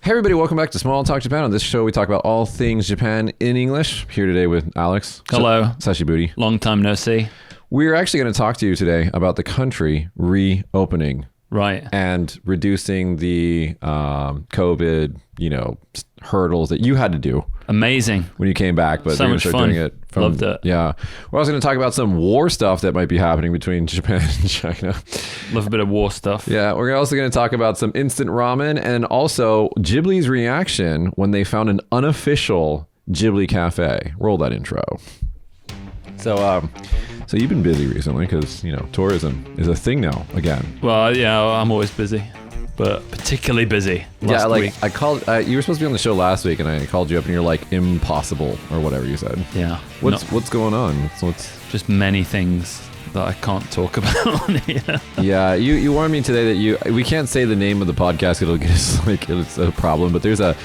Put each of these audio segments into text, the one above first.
Hey everybody, welcome back to Small Talk Japan. On this show, we talk about all things Japan in English. Here today with Alex. Hello. Sashi Booty. Long time no see. We're actually going to talk to you today about the country reopening. Right. And reducing the COVID, hurdles that you had to do. Amazing. When you came back, but so much fun. Doing it Loved it. Yeah. We're also going to talk about some war stuff that might be happening between Japan and China. Love a bit of war stuff. Yeah. We're also going to talk about some instant ramen and also Ghibli's reaction when they found an unofficial Ghibli cafe. Roll that intro. So you've been busy recently because, tourism is a thing now again. Well, yeah, I'm always busy, but particularly busy last week. I called, you were supposed to be on the show last week and I called you up and you're like, impossible or whatever you said. Yeah. What's going on? What's just many things that I can't talk about on here. Yeah, you warned me today that we can't say the name of the podcast. It'll get us, it's a problem, but there's a,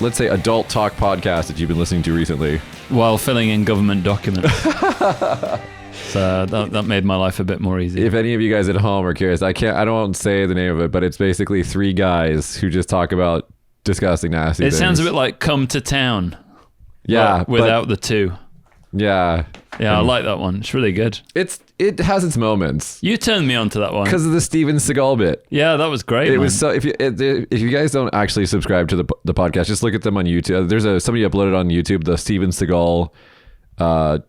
let's say, adult talk podcast that you've been listening to recently. While filling in government documents. So that made my life a bit more easy. If any of you guys at home are curious, I don't say the name of it, but it's basically three guys who just talk about disgusting, nasty things. It sounds a bit like Come to Town. Yeah. Without the two. Yeah. Yeah, I like that one. It's really good. It has its moments. You turned me onto that one because of the Steven Seagal bit. Yeah, that was great. It was so. If you guys don't actually subscribe to the podcast, just look at them on YouTube. There's somebody uploaded on YouTube the Steven Seagal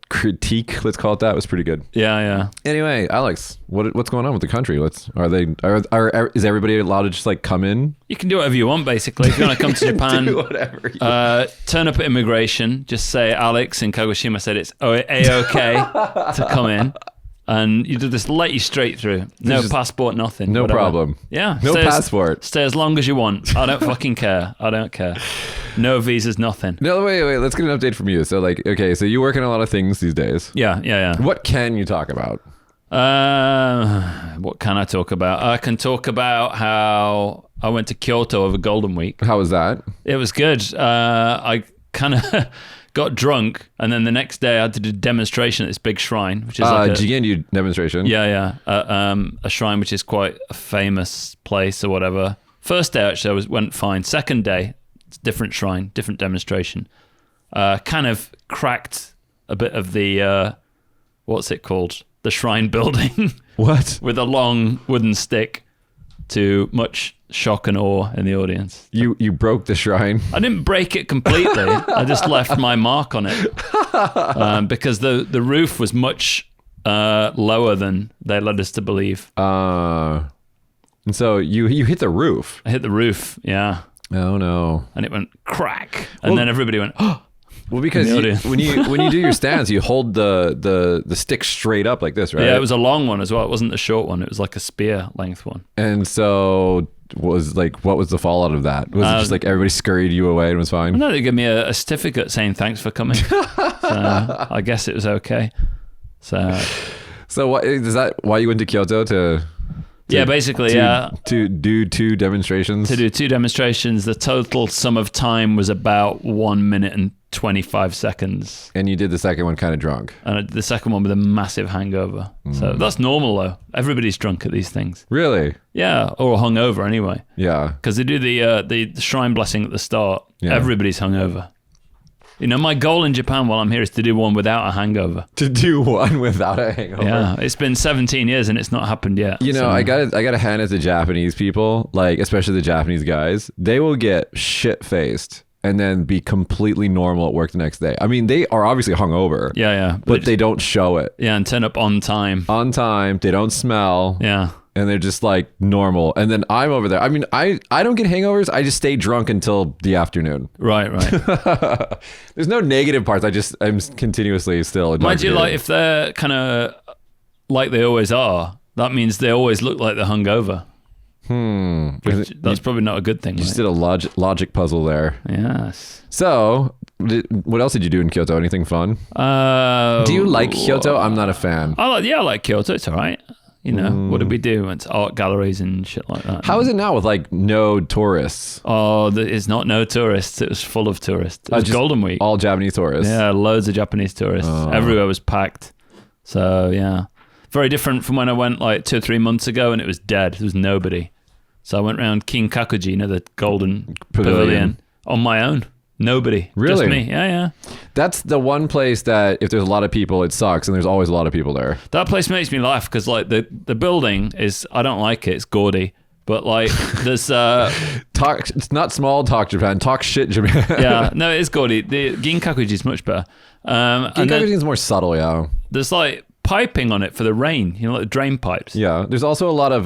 critique. Let's call it that. It was pretty good. Yeah. Anyway, Alex, what's going on with the country? Is everybody allowed to just come in? You can do whatever you want, basically. If you want to come to Japan, do whatever. Turn up at immigration. Just say Alex in Kagoshima said it's A-OK to come in. And you just let you straight through. No passport, nothing. No whatever. problem. Yeah. No passport. Stay as long as you want. I don't fucking care. I don't care. No visas, nothing. No, wait. Let's get an update from you. So so you work in a lot of things these days. Yeah. What can you talk about? What can I talk about? I can talk about how I went to Kyoto over Golden Week. How was that? It was good. I kind of got drunk, and then the next day I had to do a demonstration at this big shrine, which is like a Jigenryu demonstration. Yeah. A shrine which is quite a famous place or whatever. First day actually went fine. Second day, it's a different shrine, different demonstration. Kind of cracked a bit of the what's it called? The shrine building. What? With a long wooden stick, to much shock and awe in the audience. You broke the shrine? I didn't break it completely. I just left my mark on it because the roof was much lower than they led us to believe. And so you hit the roof? I hit the roof, yeah. Oh no! And it went crack, and then everybody went, oh. Well, because when you do your stance, you hold the stick straight up like this, right? Yeah, it was a long one as well. It wasn't a short one. It was like a spear length one. And so what was the fallout of that? Was it just everybody scurried you away and it was fine? No, they gave me a certificate saying thanks for coming. So I guess it was okay. So what is that? Why you went to Kyoto to basically, to do two demonstrations. To do two demonstrations, the total sum of time was about 1 minute and 25 seconds. And you did the second one kind of drunk. And the second one with a massive hangover. So that's normal though. Everybody's drunk at these things. Really? Yeah, or hungover anyway. Yeah. Because they do the shrine blessing at the start. Yeah. Everybody's hungover. My goal in Japan while I'm here is to do one without a hangover. To do one without a hangover. Yeah, it's been 17 years and it's not happened yet. I gotta hand it to Japanese people, especially the Japanese guys. They will get shit-faced and then be completely normal at work the next day. I mean, they are obviously hungover. Yeah. But they don't show it. Yeah, and turn up on time. On time. They don't smell. Yeah. And they're just normal. And then I'm over there. I mean, I don't get hangovers. I just stay drunk until the afternoon. Right. There's no negative parts. I'm continuously still. Mind you, if they're kind of like they always are, that means they always look like they're hungover. That's probably not a good thing. You just did a logic puzzle there. Yes. So, what else did you do in Kyoto? Anything fun? Do you like Kyoto? I'm not a fan. I like Kyoto. It's all right. What did we do? It's art galleries and shit like that. How is it now with no tourists? Oh, it's not no tourists. It was full of tourists. It was Golden Week. All Japanese tourists? Yeah, loads of Japanese tourists. Everywhere was packed. So, yeah. Very different from when I went 2 or 3 months ago and it was dead. There was nobody. So I went around Kinkakuji, the golden Pavilion. pavilion, on my own. Nobody. Really? Just me. Yeah. That's the one place that if there's a lot of people, it sucks, and there's always a lot of people there. That place makes me laugh because like the building is, I don't like it. It's gaudy. But like there's It's not small talk Japan, talk shit Japan. yeah, no, it is gaudy. The Ginkakuji is much better. And then Ginkakuji is more subtle, yeah. there's like piping on it for the rain, like the drain pipes. Yeah, there's also a lot of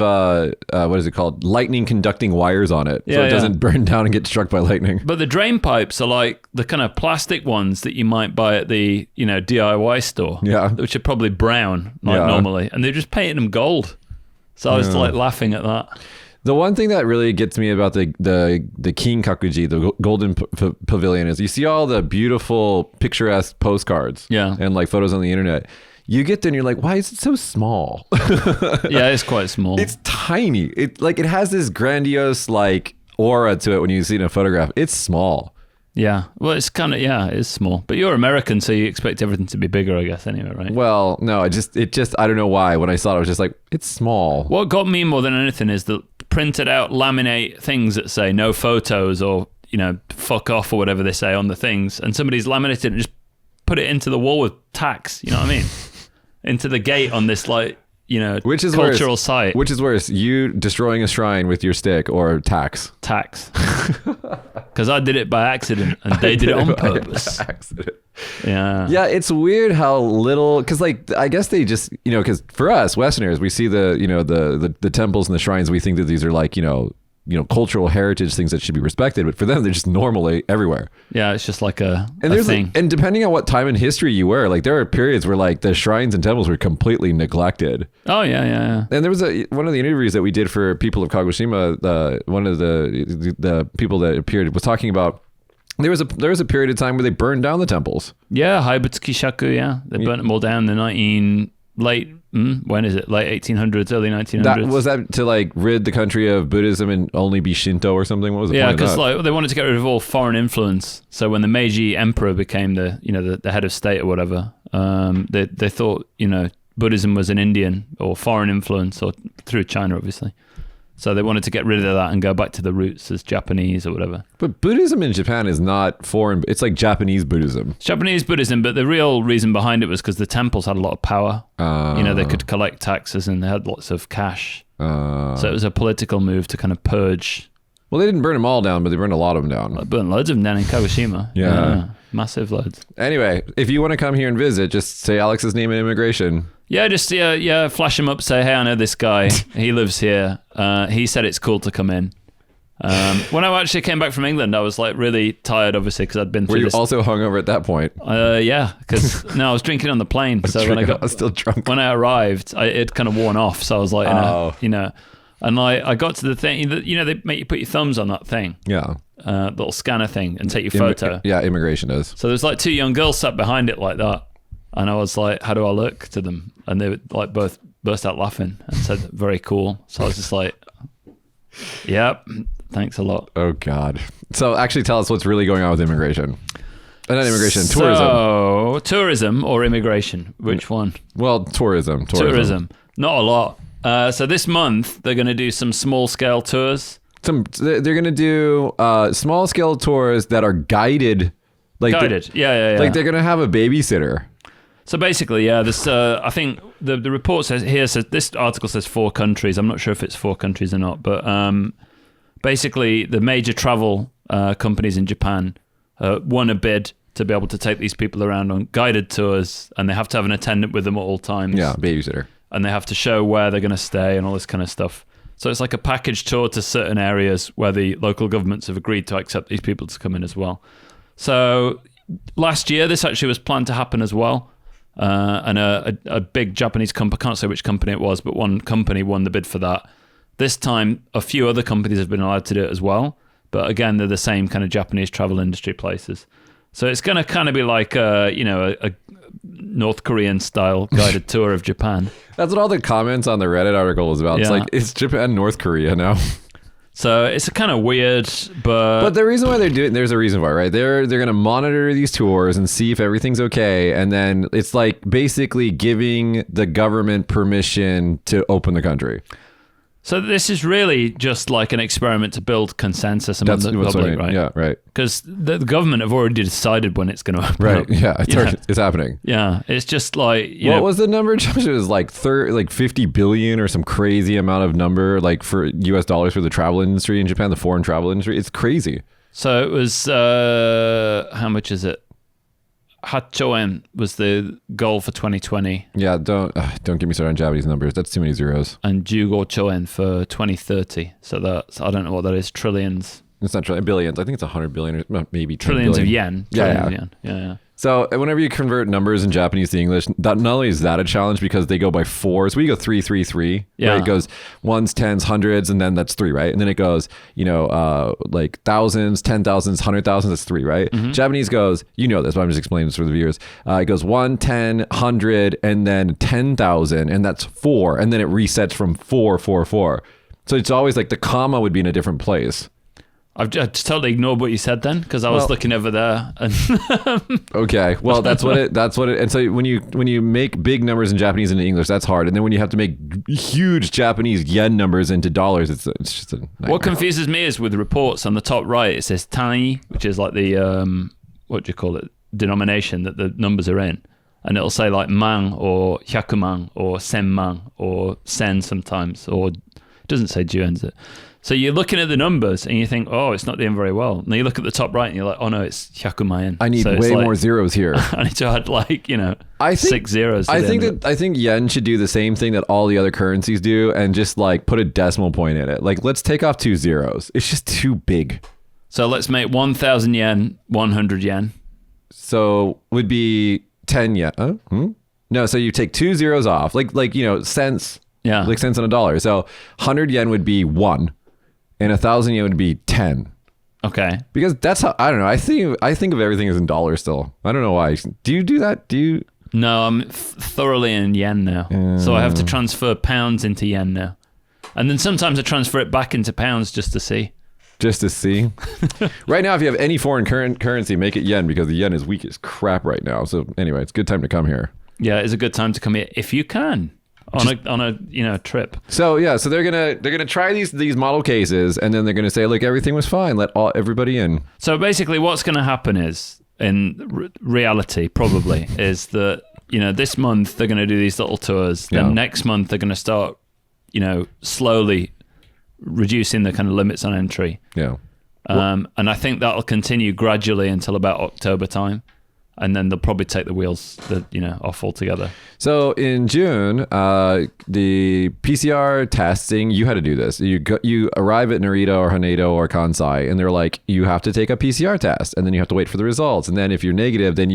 what is it called? Lightning conducting wires on it, so Yeah, it doesn't burn down and get struck by lightning. But the drain pipes are like the kind of plastic ones that you might buy at the DIY store. Yeah. Which are probably brown, like Yeah. normally, and they're just painting them gold. So I was like laughing at that. The one thing that really gets me about the Kinkakuji, the Golden Pavilion, is you see all the beautiful, picturesque postcards, Yeah. and like photos on the internet. You get there and you're like, why is it so small? Yeah, it's quite small. It's tiny. It has this grandiose like aura to it when you see it in a photograph. It's small. Yeah. Well, it's kind of, it is small. But you're American, so you expect everything to be bigger, I guess, anyway, right? Well, no, it just I don't know why. When I saw it, I was just like, it's small. What got me more than anything is the printed out laminate things that say no photos or, fuck off or whatever they say on the things. And somebody's laminated and just put it into the wall with tacks, you know what I mean? Into the gate on this, like, Which is cultural worse, site. Which is worse, you destroying a shrine with your stick or tax? Tax. Because I did it by accident and they did it on purpose. Accident. Yeah. Yeah, it's weird how little, because like I guess they just because for us Westerners we see the temples and the shrines, we think that these are like cultural heritage things that should be respected, but for them they're just normally everywhere. Yeah, it's just like a And thing. and depending on what time in history you were, like there are periods where like the shrines and temples were completely neglected. Oh yeah. And there was one of the interviews that we did for people of Kagoshima. One of the people that appeared was talking about there was a period of time where they burned down the temples. Yeah, Haibutsuki Shaku, yeah. They burnt them all down in the late 1800s, early 1900s. That was that to like rid the country of Buddhism and only be Shinto or something? What was the point of that? because like they wanted to get rid of all foreign influence. So when the Meiji emperor became the head of state or whatever, they thought Buddhism was an Indian or foreign influence, or through China obviously. So they wanted to get rid of that and go back to the roots as Japanese or whatever. But Buddhism in Japan is not foreign. It's like Japanese Buddhism. It's Japanese Buddhism, but the real reason behind it was because the temples had a lot of power. They could collect taxes and they had lots of cash. So it was a political move to kind of purge. Well, they didn't burn them all down, but they burned a lot of them down. I burnt loads of them down in Kagoshima. Yeah. Massive loads. Anyway, if you want to come here and visit, just say Alex's name in immigration. Yeah, just flash him up, say, hey, I know this guy. He lives here. He said it's cool to come in. When I actually came back from England, I was like really tired, obviously, because I'd been through Were you this. also hungover at that point? Yeah, because I was drinking on the plane. So I was still drunk. When I arrived, it kind of worn off. So I was like, and I got to the thing that they make you put your thumbs on that thing, Yeah. little scanner thing, and take your photo. Yeah, immigration does. So there's like two young girls sat behind it like that, and I was like, how do I look to them? And they would like both burst out laughing and said, very cool. So I was just like, yep, thanks a lot. Oh God. So actually tell us what's really going on with immigration. Not immigration, tourism. So tourism or immigration? Which one? Well, tourism. Not a lot. So this month they're going to do some small scale tours. They're going to do small scale tours that are guided. Guided. Yeah. Like they're going to have a babysitter. So basically, this I think the report says this article says 4 countries. I'm not sure if it's 4 countries or not, but basically the major travel companies in Japan won a bid to be able to take these people around on guided tours, and they have to have an attendant with them at all times. Yeah, babysitter. And they have to show where they're going to stay and all this kind of stuff. So it's like a package tour to certain areas where the local governments have agreed to accept these people to come in as well. So last year, this actually was planned to happen as well. And a big Japanese company, I can't say which company it was, but one company won the bid for that. This time, a few other companies have been allowed to do it as well. But again, they're the same kind of Japanese travel industry places. So it's going to kind of be like a North Korean style guided tour of Japan. That's what all the comments on the Reddit article was about. Yeah. It's like, it's Japan, North Korea now. So it's kind of weird, but the reason why they're doing, there's a reason why, right? They're going to monitor these tours and see if everything's okay, and then it's like basically giving the government permission to open the country. So this is really just like an experiment to build consensus among the public, right? Yeah, right. Because the government have already decided when it's going to open up. Yeah, it's happening. Yeah, it's just like, what was the number? It was like 50 billion or some crazy amount of number, like for US dollars for the travel industry in Japan, the foreign travel industry. It's crazy. So it was, how much is it? 8 兆円 was the goal for 2020. Yeah, don't get me started on Japanese numbers. That's too many zeros. And 15 兆円 for 2030. So that's, I don't know what that is, trillions. It's not trillion, billions. I think it's 100 billion or maybe 10 trillions billion. of yen. Yeah. Of yen. Yeah. So whenever you convert numbers in Japanese to English, not only is that a challenge because they go by fours. We go 3, 3, 3. Yeah. Right? It goes ones, tens, hundreds, and then that's 3, right? And then it goes, like thousands, 10,000s, 100,000s. That's 3, right? Mm-hmm. Japanese goes, you know this, but I'm just explaining this for the viewers. It goes 1, 10, 100, and then 10,000, and that's 4, and then it resets from 4, 4, 4. So it's always like the comma would be in a different place. I've just totally ignored what you said then because I was looking over there. And okay, well that's what it. And so when you make big numbers in Japanese into English, that's hard. And then when you have to make huge Japanese yen numbers into dollars, it's just a nightmare. What confuses me is with the reports on the top right, it says tangi, which is like the what do you call it, denomination that the numbers are in, and it'll say like man or hyakuman or senman or sen sometimes, or it doesn't say juenza. So you're looking at the numbers and you think, oh, it's not doing very well. And then you look at the top right and you're like, oh no, it's hyakuman. I need way more zeros here. I need to add 6 zeros. I think yen should do the same thing that all the other currencies do and just like put a decimal point in it. Like let's take off 2 zeros. It's just too big. So let's make 1,000 yen 100 yen. So would be 10 yen. No, so you take 2 zeros off, like cents. Yeah, like cents on a dollar. So 100 yen would be 1. And 1,000 yen would be 10. Okay. Because that's how, I don't know. I think of everything as in dollars still. I don't know why. Do you do that? No, I'm thoroughly in yen now. So I have to transfer pounds into yen now. And then sometimes I transfer it back into pounds just to see. Just to see. Right now, if you have any foreign currency, make it yen because the yen is weak as crap right now. So anyway, it's a good time to come here. Yeah, it's a good time to come here if you can. On a trip. So they're gonna try these model cases and then they're gonna say, look, everything was fine. Let everybody in. So basically, what's gonna happen is, in reality, probably, is that this month they're gonna do these little tours. Then next month they're gonna start, slowly reducing the kind of limits on entry. Yeah. And I think that'll continue gradually until about October time. And then they'll probably take the wheels, off altogether. So in June, the PCR testing, you had to do this. You arrive at Narita or Haneda or Kansai, and they're like, you have to take a PCR test, and then you have to wait for the results. And then if you're negative, then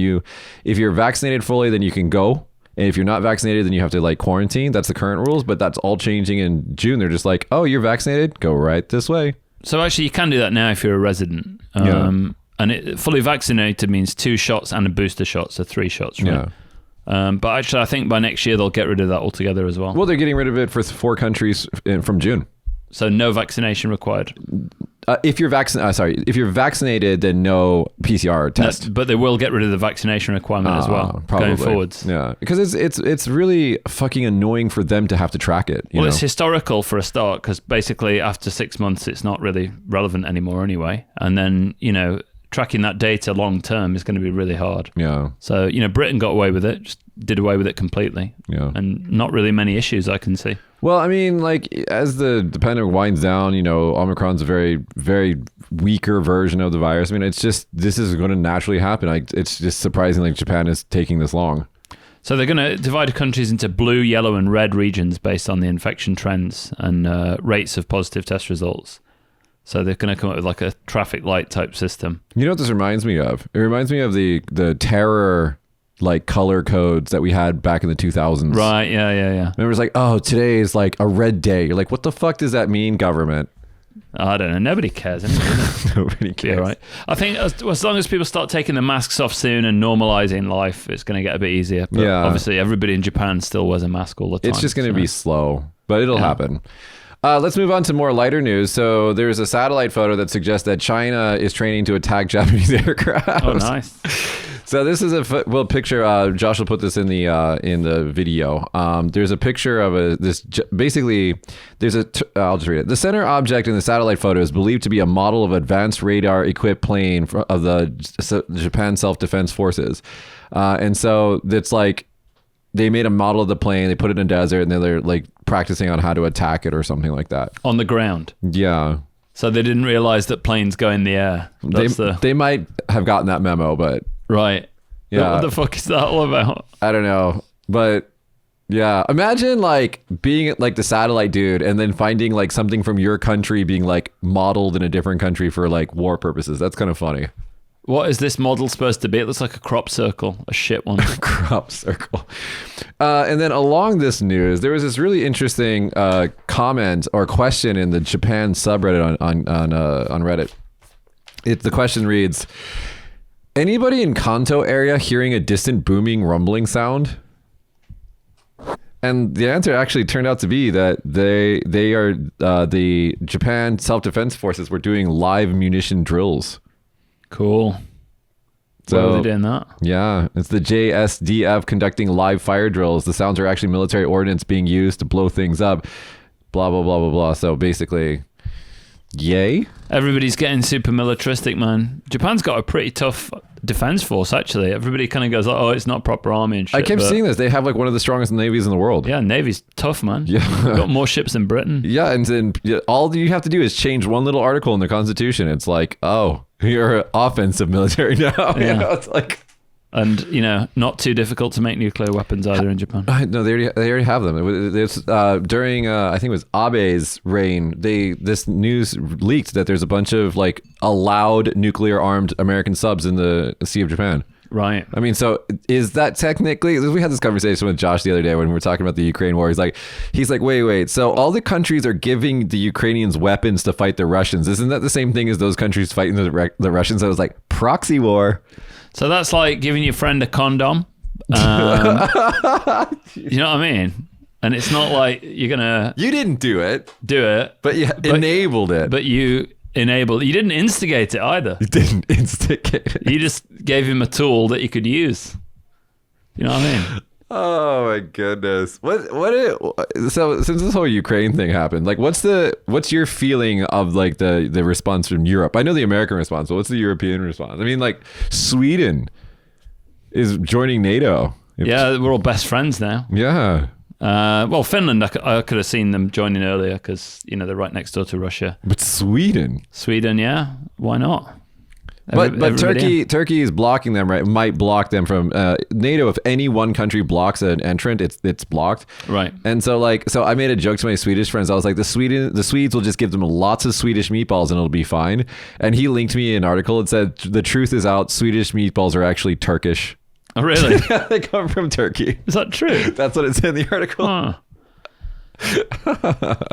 if you're vaccinated fully, then you can go. And if you're not vaccinated, then you have to quarantine. That's the current rules, but that's all changing in June. They're just like, oh, you're vaccinated? Go right this way. So actually, you can do that now if you're a resident. And fully vaccinated means 2 shots and a booster shot, so 3 shots, right? Yeah. But actually, I think by next year, they'll get rid of that altogether as well. Well, they're getting rid of it for 4 countries from June. So no vaccination required? If you're vaccinated, then no PCR test. No, but they will get rid of the vaccination requirement as well, probably. Going forwards. Yeah, because it's really fucking annoying for them to have to track it. Well, it's historical for a start, because basically after 6 months, it's not really relevant anymore anyway. And then, tracking that data long term is going to be really hard. Yeah. So, Britain got away with it, just did away with it completely. Yeah. And not really many issues I can see. Well, I mean, as the pandemic winds down, Omicron's a very, very weaker version of the virus. I mean, this is going to naturally happen. It's just surprising Japan is taking this long. So they're going to divide countries into blue, yellow, and red regions based on the infection trends and rates of positive test results. So they're going to come up with a traffic light type system. You know what this reminds me of? It reminds me of the terror color codes that we had back in the 2000s. Right, yeah. Remember, it's today is a red day. You're like, what the fuck does that mean, government? I don't know. Nobody cares anyway. Nobody cares. Yeah, right. I think as long as people start taking the masks off soon and normalizing life, it's going to get a bit easier. But obviously, everybody in Japan still wears a mask all the time. It's just going to be slow, but it'll happen. Let's move on to more lighter news. So there's a satellite photo that suggests that China is training to attack Japanese aircraft. Oh, nice. So this is a picture. Josh will put this in the video. There's a picture of basically. I'll just read it. The center object in the satellite photo is believed to be a model of advanced radar-equipped plane of the Japan Self-Defense Forces, and so it's like they made a model of the plane. They put it in a desert, and they're like practicing on how to attack it or something like that on the ground. Yeah. So they didn't realize that planes go in the air. They might have gotten that memo, but right. Yeah. What the fuck is that all about? I don't know, but yeah, imagine like being like the satellite dude and then finding like something from your country being like modeled in a different country for like war purposes. That's kind of funny. What is this model supposed to be? It looks like a crop circle, a shit one. Crop circle. And then along this news, there was this really interesting comment or question in the Japan subreddit on Reddit. The question reads, anybody in Kanto area hearing a distant booming rumbling sound? And the answer actually turned out to be that they are the Japan Self-Defense Forces were doing live munition drills. Cool. So, why were they doing that? Yeah, it's the JSDF conducting live fire drills. The sounds are actually military ordnance being used to blow things up. Blah, blah, blah, blah, blah. So basically, yay. Everybody's getting super militaristic, man. Japan's got a pretty tough defense force, actually. Everybody kind of goes, oh, it's not proper army and shit. I kept seeing this. They have like one of the strongest navies in the world. Yeah, Navy's tough, man. Yeah. Got more ships than Britain. Yeah, and then all you have to do is change one little article in the Constitution. It's like, oh, you're offensive military now. Yeah. You know, it's like, and not too difficult to make nuclear weapons either in Japan. No, they already have them. During I think it was Abe's reign, this news leaked that there's a bunch of like allowed nuclear armed American subs in the Sea of Japan. Right. I mean, so is that technically? We had this conversation with Josh the other day when we were talking about the Ukraine war. He's like, wait. So all the countries are giving the Ukrainians weapons to fight the Russians. Isn't that the same thing as those countries fighting the Russians? I was like, proxy war. So that's like giving your friend a condom. You know what I mean? And it's not like you're gonna. You didn't do it, but you enabled it. But you enabled. You didn't instigate it either. You didn't instigate it. You just gave him a tool that he could use. You know what I mean? Oh my goodness! So since this whole Ukraine thing happened, like, what's your feeling of like the response from Europe? I know the American response, but what's the European response? I mean, like, Sweden is joining NATO. Yeah, we're all best friends now. Yeah. Well, Finland, I could have seen them joining earlier because they're right next door to Russia. But Sweden, yeah, why not? But Turkey is blocking them, right? Might block them from NATO. If any one country blocks an entrant, it's blocked, right? And so I made a joke to my Swedish friends. I was like, the Swedes will just give them lots of Swedish meatballs and it'll be fine. And he linked me an article. It said the truth is out. Swedish meatballs are actually Turkish. Oh, really? Yeah, they come from Turkey. Is that true? That's what it said in the article. Huh.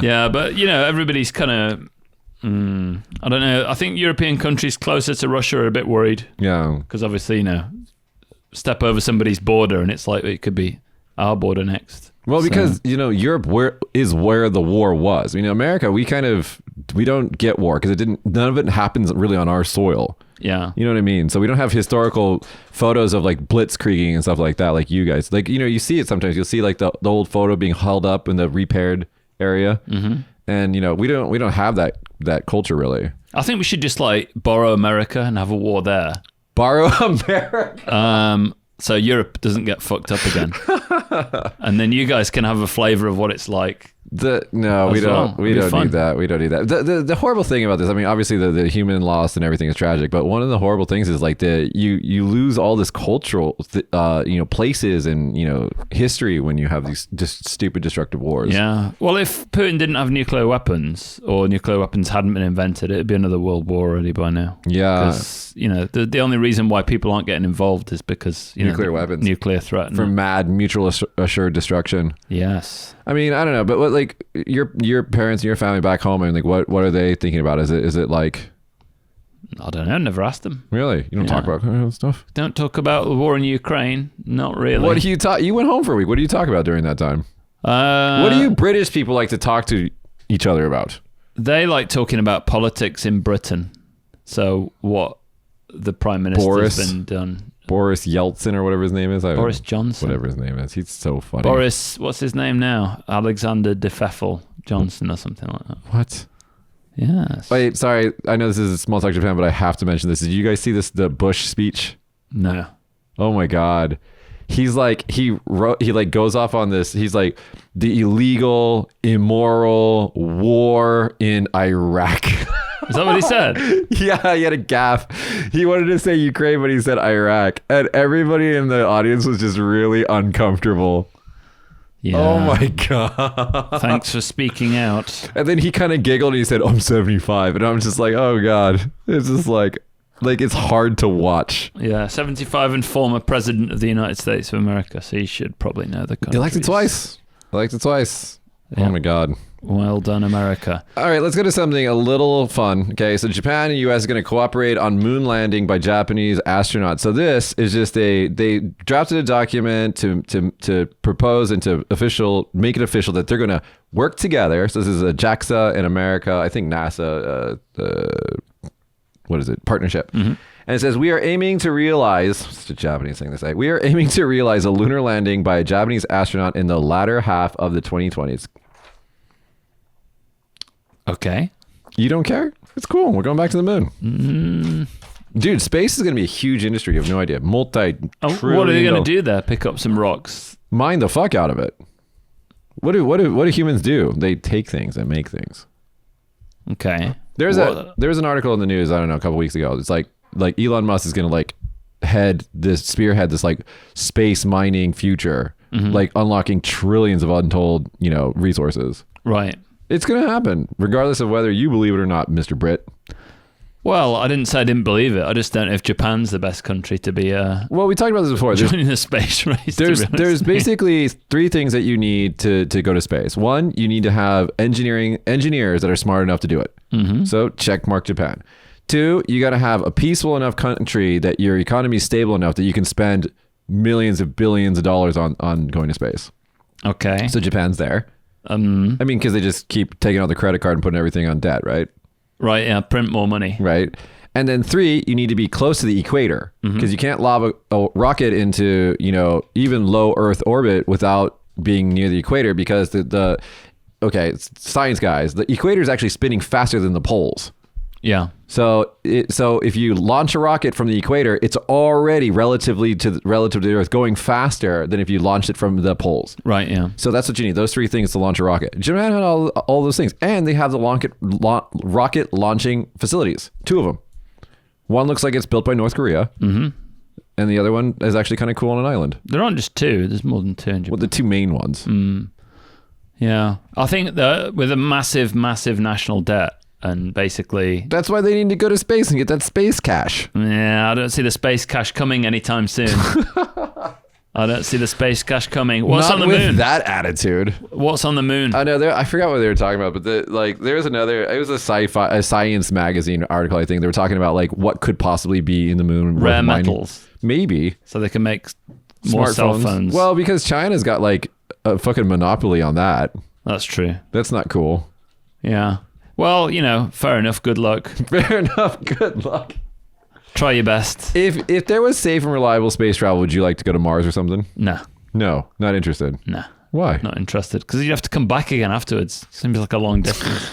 Yeah, but everybody's kind of. I don't know. I think European countries closer to Russia are a bit worried. Yeah. Because obviously, step over somebody's border and it's like it could be our border next. Well, because, Europe is where the war was. I mean, America, we don't get war because none of it happens really on our soil. Yeah. You know what I mean? So we don't have historical photos of like blitzkrieging and stuff like that, like you guys. Like, you see it sometimes. You'll see like the old photo being held up in the repaired area. Mm-hmm. And, we don't have that culture really. I think we should just like borrow America and have a war there. Borrow America? So Europe doesn't get fucked up again. And then you guys can have a flavor of what it's like. We don't need that. We don't need that. The horrible thing about this, I mean, obviously the human loss and everything is tragic, but one of the horrible things is like you lose all this cultural places and history when you have these just stupid destructive wars. Yeah. Well, if Putin didn't have nuclear weapons or nuclear weapons hadn't been invented, it'd be another world war already by now. Yeah. Because the only reason why people aren't getting involved is because nuclear weapons, nuclear threat, for mad mutual assured destruction. Yes. I mean, I don't know, but what, like, your parents and your family back home, and like, what are they thinking about? Is it like, I don't know. Never asked them. Really? You don't talk about stuff? Don't talk about the war in Ukraine. Not really. What do you talk? You went home for a week. What do you talk about during that time? What do you British people like to talk to each other about? They like talking about politics in Britain. So what the Prime Minister's been done. Boris Yeltsin or whatever his name is. Boris Johnson. Whatever his name is. He's so funny. Boris, what's his name now? Alexander de Pfeffel Johnson or something like that. What? Yes. Wait, sorry. I know this is a small talk Japan, but I have to mention this. Did you guys see the Bush speech? No. Oh my God. He's like, he goes off on this. He's like, the illegal, immoral war in Iraq. Is that what he said? Yeah, he had a gaffe. He wanted to say Ukraine, but he said Iraq. And everybody in the audience was just really uncomfortable. Yeah. Oh my God. Thanks for speaking out. And then he kind of giggled and he said, I'm 75. And I'm just like, oh God. It's just like it's hard to watch. Yeah, 75 and former president of the United States of America. So you should probably know the country. Elected twice. Yeah. Oh my God. Well done, America. All right, let's go to something a little fun. Okay, so Japan and the U.S. are going to cooperate on moon landing by Japanese astronauts. So this is just they drafted a document to propose and to make it official that they're going to work together. So this is a JAXA in America, I think NASA, partnership. Mm-hmm. And it says, we are aiming to realize, it's a Japanese thing to say, we are aiming to realize a lunar landing by a Japanese astronaut in the latter half of the 2020s. Okay. You don't care? It's cool. We're going back to the moon. Dude, space is going to be a huge industry. You have no idea. What are they going to do there? Pick up some rocks? Mine the fuck out of it. What do humans do? They take things and make things. Okay. There's an article in the news, I don't know, a couple weeks ago. It's like Elon Musk is going to spearhead this like space mining future, like unlocking trillions of untold, resources. Right. It's going to happen, regardless of whether you believe it or not, Mr. Britt. Well, I didn't say I didn't believe it. I just don't know if Japan's the best country to be well, we talked about this before. Joining the space race. There's basically three things that you need to go to space. One, you need to have engineers that are smart enough to do it. Mm-hmm. So check mark Japan. Two, you got to have a peaceful enough country that your economy is stable enough that you can spend millions of billions of dollars on going to space. Okay. So Japan's there. I mean, because they just keep taking out the credit card and putting everything on debt, right? Right, yeah, print more money. Right. And then three, you need to be close to the equator because you can't lob a rocket into, even low Earth orbit without being near the equator because science guys, the equator is actually spinning faster than the poles. Yeah. So if you launch a rocket from the equator, it's already relative to the Earth going faster than if you launched it from the poles. Right. Yeah. So that's what you need. Those three things to launch a rocket. Japan had all those things, and they have the rocket launching facilities. Two of them. One looks like it's built by North Korea, and the other one is actually kind of cool on an island. There aren't just two. There's more than two in Japan. Well, the two main ones. Yeah, I think that with a massive national debt. And basically... That's why they need to go to space and get that space cash. Yeah, I don't see the space cash coming anytime soon. I don't see the space cash coming. What's on the moon? Not with that attitude. What's on the moon? I know. I forgot what they were talking about, but there's another... It was a science magazine article, I think. They were talking about what could possibly be in the moon. Rare metals. Maybe. So they can make more cell phones. Well, because China's got a fucking monopoly on that. That's true. That's not cool. Yeah. Well, fair enough. Good luck. Fair enough. Good luck. Try your best. If there was safe and reliable space travel, would you like to go to Mars or something? No. No, not interested. No. Why? Not interested. Because you have to come back again afterwards. Seems like a long distance.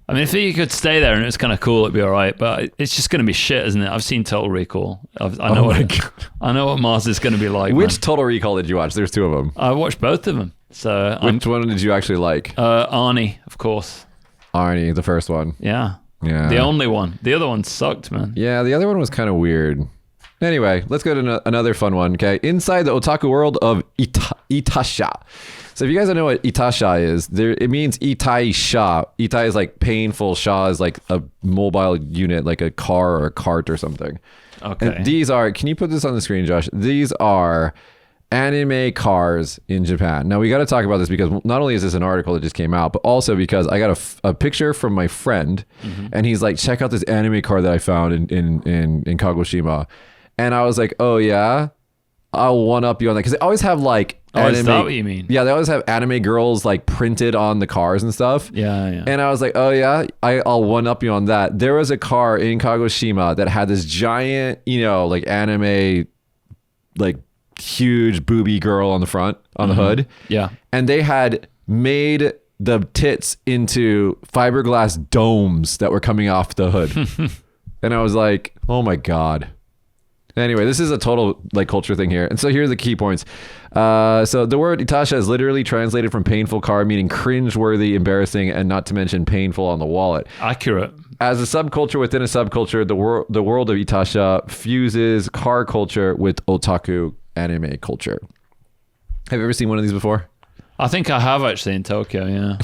I mean, if you could stay there and it was kind of cool, it'd be all right. But it's just going to be shit, isn't it? I've seen Total Recall. I know what Mars is going to be like. Which Total Recall did you watch? There's two of them. I watched both of them. So which one did you actually like? Arnie, of course. Arnie, the first one. Yeah. The only one. The other one sucked, man. Yeah, the other one was kind of weird. Anyway, let's go to another fun one, okay? Inside the otaku world of Itasha. So if you guys don't know what Itasha is, it means Itai Sha. Itai is like painful, Sha is like a mobile unit, like a car or a cart or something. Okay. And these are, can you put this on the screen, Josh? These are anime cars in Japan. Now we got to talk about this because not only is this an article that just came out, but also because I got a picture from my friend, and he's like, check out this anime car that I found in Kagoshima. And I was like, oh yeah, I'll one up you on that, because they always have like Oh, is that what you mean? Yeah, they always have anime girls like printed on the cars and stuff. Yeah. And I was like, oh yeah, I'll one up you on that. There was a car in Kagoshima that had this giant, like anime, like huge booby girl on the front, on the hood. Yeah. And they had made the tits into fiberglass domes that were coming off the hood. And I was like, oh my God. Anyway, this is a total like culture thing here. And so here are the key points. So the word itasha is literally translated from painful car, meaning cringeworthy, embarrassing, and not to mention painful on the wallet. Accurate. As a subculture within a subculture, the world of itasha fuses car culture with otaku anime culture. Have you ever seen one of these before? I think I have actually in Tokyo, yeah.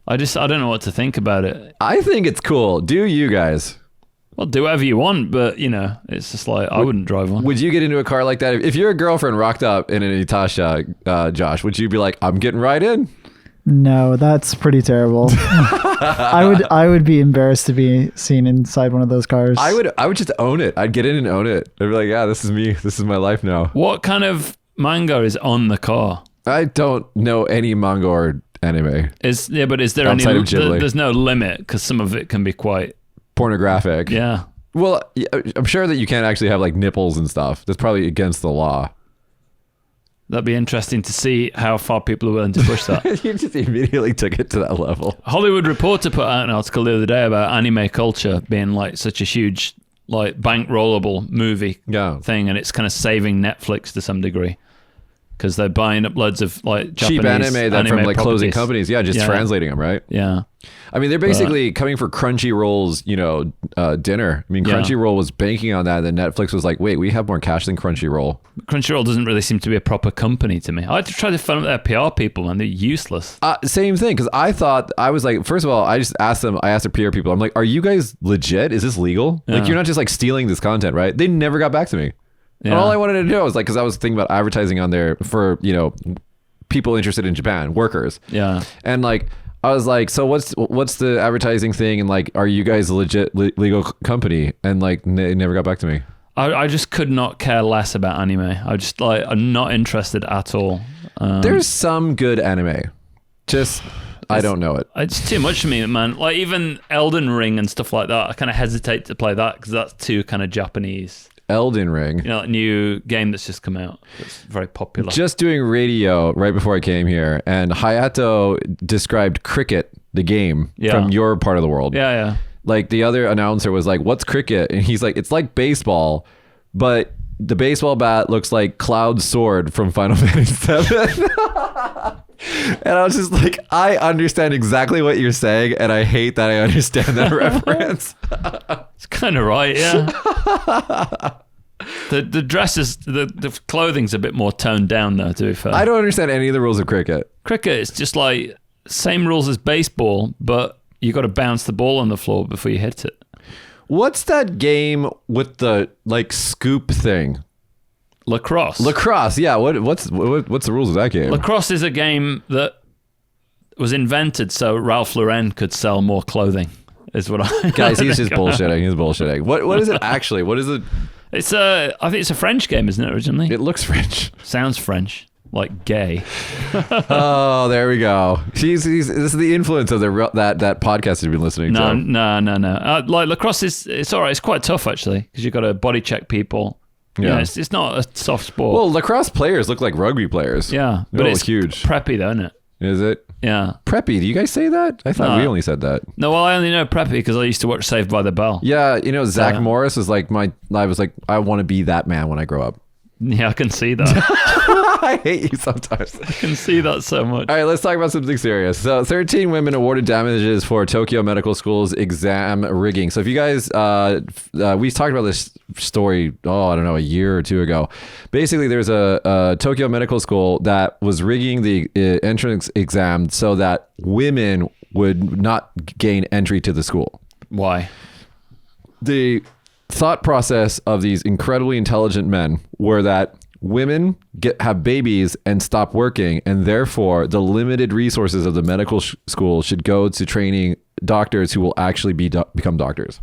I don't know what to think about it. I think it's cool. Do you guys? Well, do whatever you want, but it's just like I wouldn't drive one. Would you get into a car like that? If your girlfriend rocked up in an Itasha, Josh, would you be like, I'm getting right in? No, that's pretty terrible. I would be embarrassed to be seen inside one of those cars. I would just own it. I'd get in and own it. I'd be like, yeah, this is me. This is my life now. What kind of manga is on the car? I don't know any manga or anime. But is there outside any? of Ghibli. There's no limit because some of it can be quite pornographic. Yeah. Well, I'm sure that you can't actually have like nipples and stuff. That's probably against the law. That'd be interesting to see how far people are willing to push that. You just immediately took it to that level. Hollywood Reporter put out an article the other day about anime culture being like such a huge, like bankrollable movie thing, and it's kind of saving Netflix to some degree because they're buying up loads of like cheap Japanese anime from like closing companies. Yeah, just translating them, right? Yeah. I mean, they're basically coming for Crunchyroll's, dinner. I mean, Crunchyroll was banking on that, and then Netflix was like, wait, we have more cash than Crunchyroll. Crunchyroll doesn't really seem to be a proper company to me. I had to try to find their PR people, and they're useless. Same thing, because I was like, first of all, I asked the PR people, I'm like, are you guys legit? Is this legal? Yeah. Like, you're not just like stealing this content, right? They never got back to me. Yeah. And all I wanted to know was like, because I was thinking about advertising on there for, people interested in Japan, workers. Yeah. And like, I was like, so what's the advertising thing? And like, are you guys a legit legal company? And like, they never got back to me. I just could not care less about anime. I'm not interested at all. There's some good anime. I don't know it. It's too much for me, man. Like even Elden Ring and stuff like that, I kind of hesitate to play that because that's too kind of Japanese. Elden Ring. That new game that's just come out. It's very popular. Just doing radio right before I came here, and Hayato described cricket, the game, from your part of the world. Yeah. Like the other announcer was like, what's cricket? And he's like, it's like baseball, but the baseball bat looks like Cloud's sword from Final Fantasy VII. And I was just like, I understand exactly what you're saying, and I hate that I understand that reference. It's kind of right, yeah. The dresses, the clothing's a bit more toned down, though, to be fair. I don't understand any of the rules of cricket. Cricket is just like same rules as baseball, but you got to bounce the ball on the floor before you hit it. What's that game with the like scoop thing? Lacrosse, yeah. What's the rules of that game? Lacrosse is a game that was invented so Ralph Lauren could sell more clothing. Is what I guys. He's just bullshitting. He's bullshitting. What is it actually? What is it? I think it's a French game, isn't it? Originally, it looks French. Sounds French, like gay. Oh, there we go. This is the influence of that podcast you've been listening to. No. Like lacrosse it's all right. It's quite tough actually because you've got to body check people. Yeah, it's not a soft sport. Well, lacrosse players look like rugby players. Yeah, but it's huge. Preppy though, isn't it? Is it? Yeah. Preppy. Do you guys say that? I thought we only said that. No, well, I only know Preppy because I used to watch Saved by the Bell. Yeah, Zach Morris was like I was like, I want to be that man when I grow up. Yeah, I can see that. I hate you sometimes. I can see that so much. All right, let's talk about something serious. So 13 women awarded damages for Tokyo Medical School's exam rigging. So if you guys, we talked about this story, I don't know, a year or two ago. Basically, there's a Tokyo Medical School that was rigging the entrance exam so that women would not gain entry to the school. Why? The thought process of these incredibly intelligent men were that women have babies and stop working, and therefore the limited resources of the medical school should go to training doctors who will actually become doctors.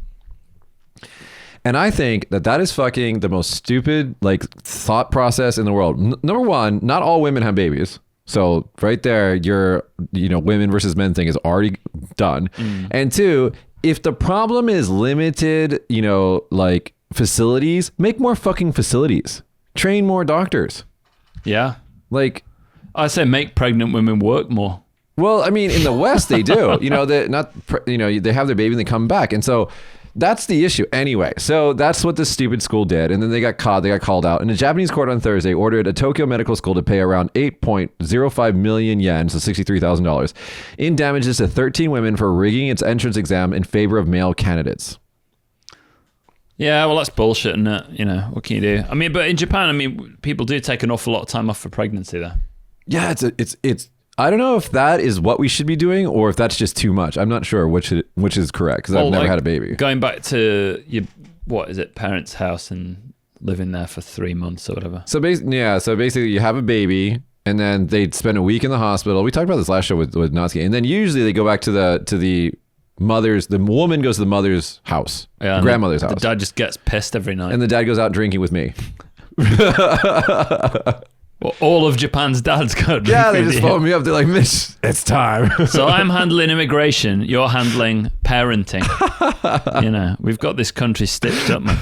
And I think that is fucking the most stupid like thought process in the world. Number one, not all women have babies. So right there, women versus men thing is already done. And two, if the problem is limited, like facilities, make more fucking facilities. Train more doctors. Yeah. Like, I say make pregnant women work more. Well, I mean, in the West, they do. They have their baby and they come back. And so that's the issue anyway. So that's what this stupid school did. And then they got caught. They got called out. And a Japanese court on Thursday ordered a Tokyo medical school to pay around 8.05 million yen, so $63,000, in damages to 13 women for rigging its entrance exam in favor of male candidates. Yeah, well, that's bullshit, isn't it? What can you do? I mean, but in Japan, people do take an awful lot of time off for pregnancy there. Yeah, it's. I don't know if that is what we should be doing or if that's just too much. I'm not sure which is correct because I've never had a baby. Going back to your, parents' house and living there for 3 months or whatever. So basically you have a baby and then they'd spend a week in the hospital. We talked about this last show with Natsuki. And then usually they go back to the mother's, the woman goes to the mother's house, the grandmother's house. The dad just gets pissed every night. And the dad goes out drinking with me. Well, all of Japan's dads go. Yeah, they just phone me up. They're like, Mitch, it's time. So I'm handling immigration. You're handling parenting. We've got this country stitched up, man.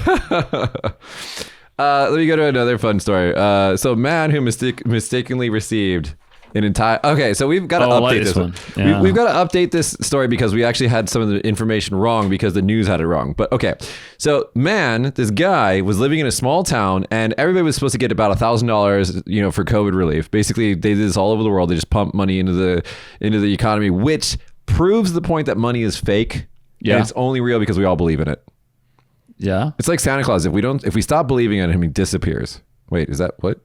Let me go to another fun story. So man who mistakenly received an entire... Okay, so we've got to update this one. Yeah. We've got to update this story because we actually had some of the information wrong because the news had it wrong. But okay, so this guy was living in a small town and everybody was supposed to get about $1,000, for COVID relief. Basically, they did this all over the world. They just pump money into the economy, which proves the point that money is fake. Yeah, and it's only real because we all believe in it. Yeah, it's like Santa Claus. If we stop believing in him, he disappears. Wait, is that what?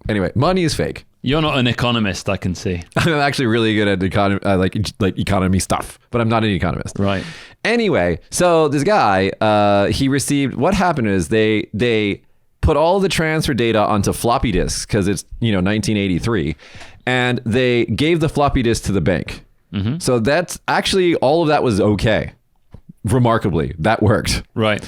Anyway, money is fake. You're not an economist, I can see. I'm actually really good at economy stuff, but I'm not an economist. Right. Anyway, so this guy, he received. What happened is they put all the transfer data onto floppy disks because it's 1983, and they gave the floppy disk to the bank. Mm-hmm. So that's actually all of that was okay. Remarkably, that worked. Right.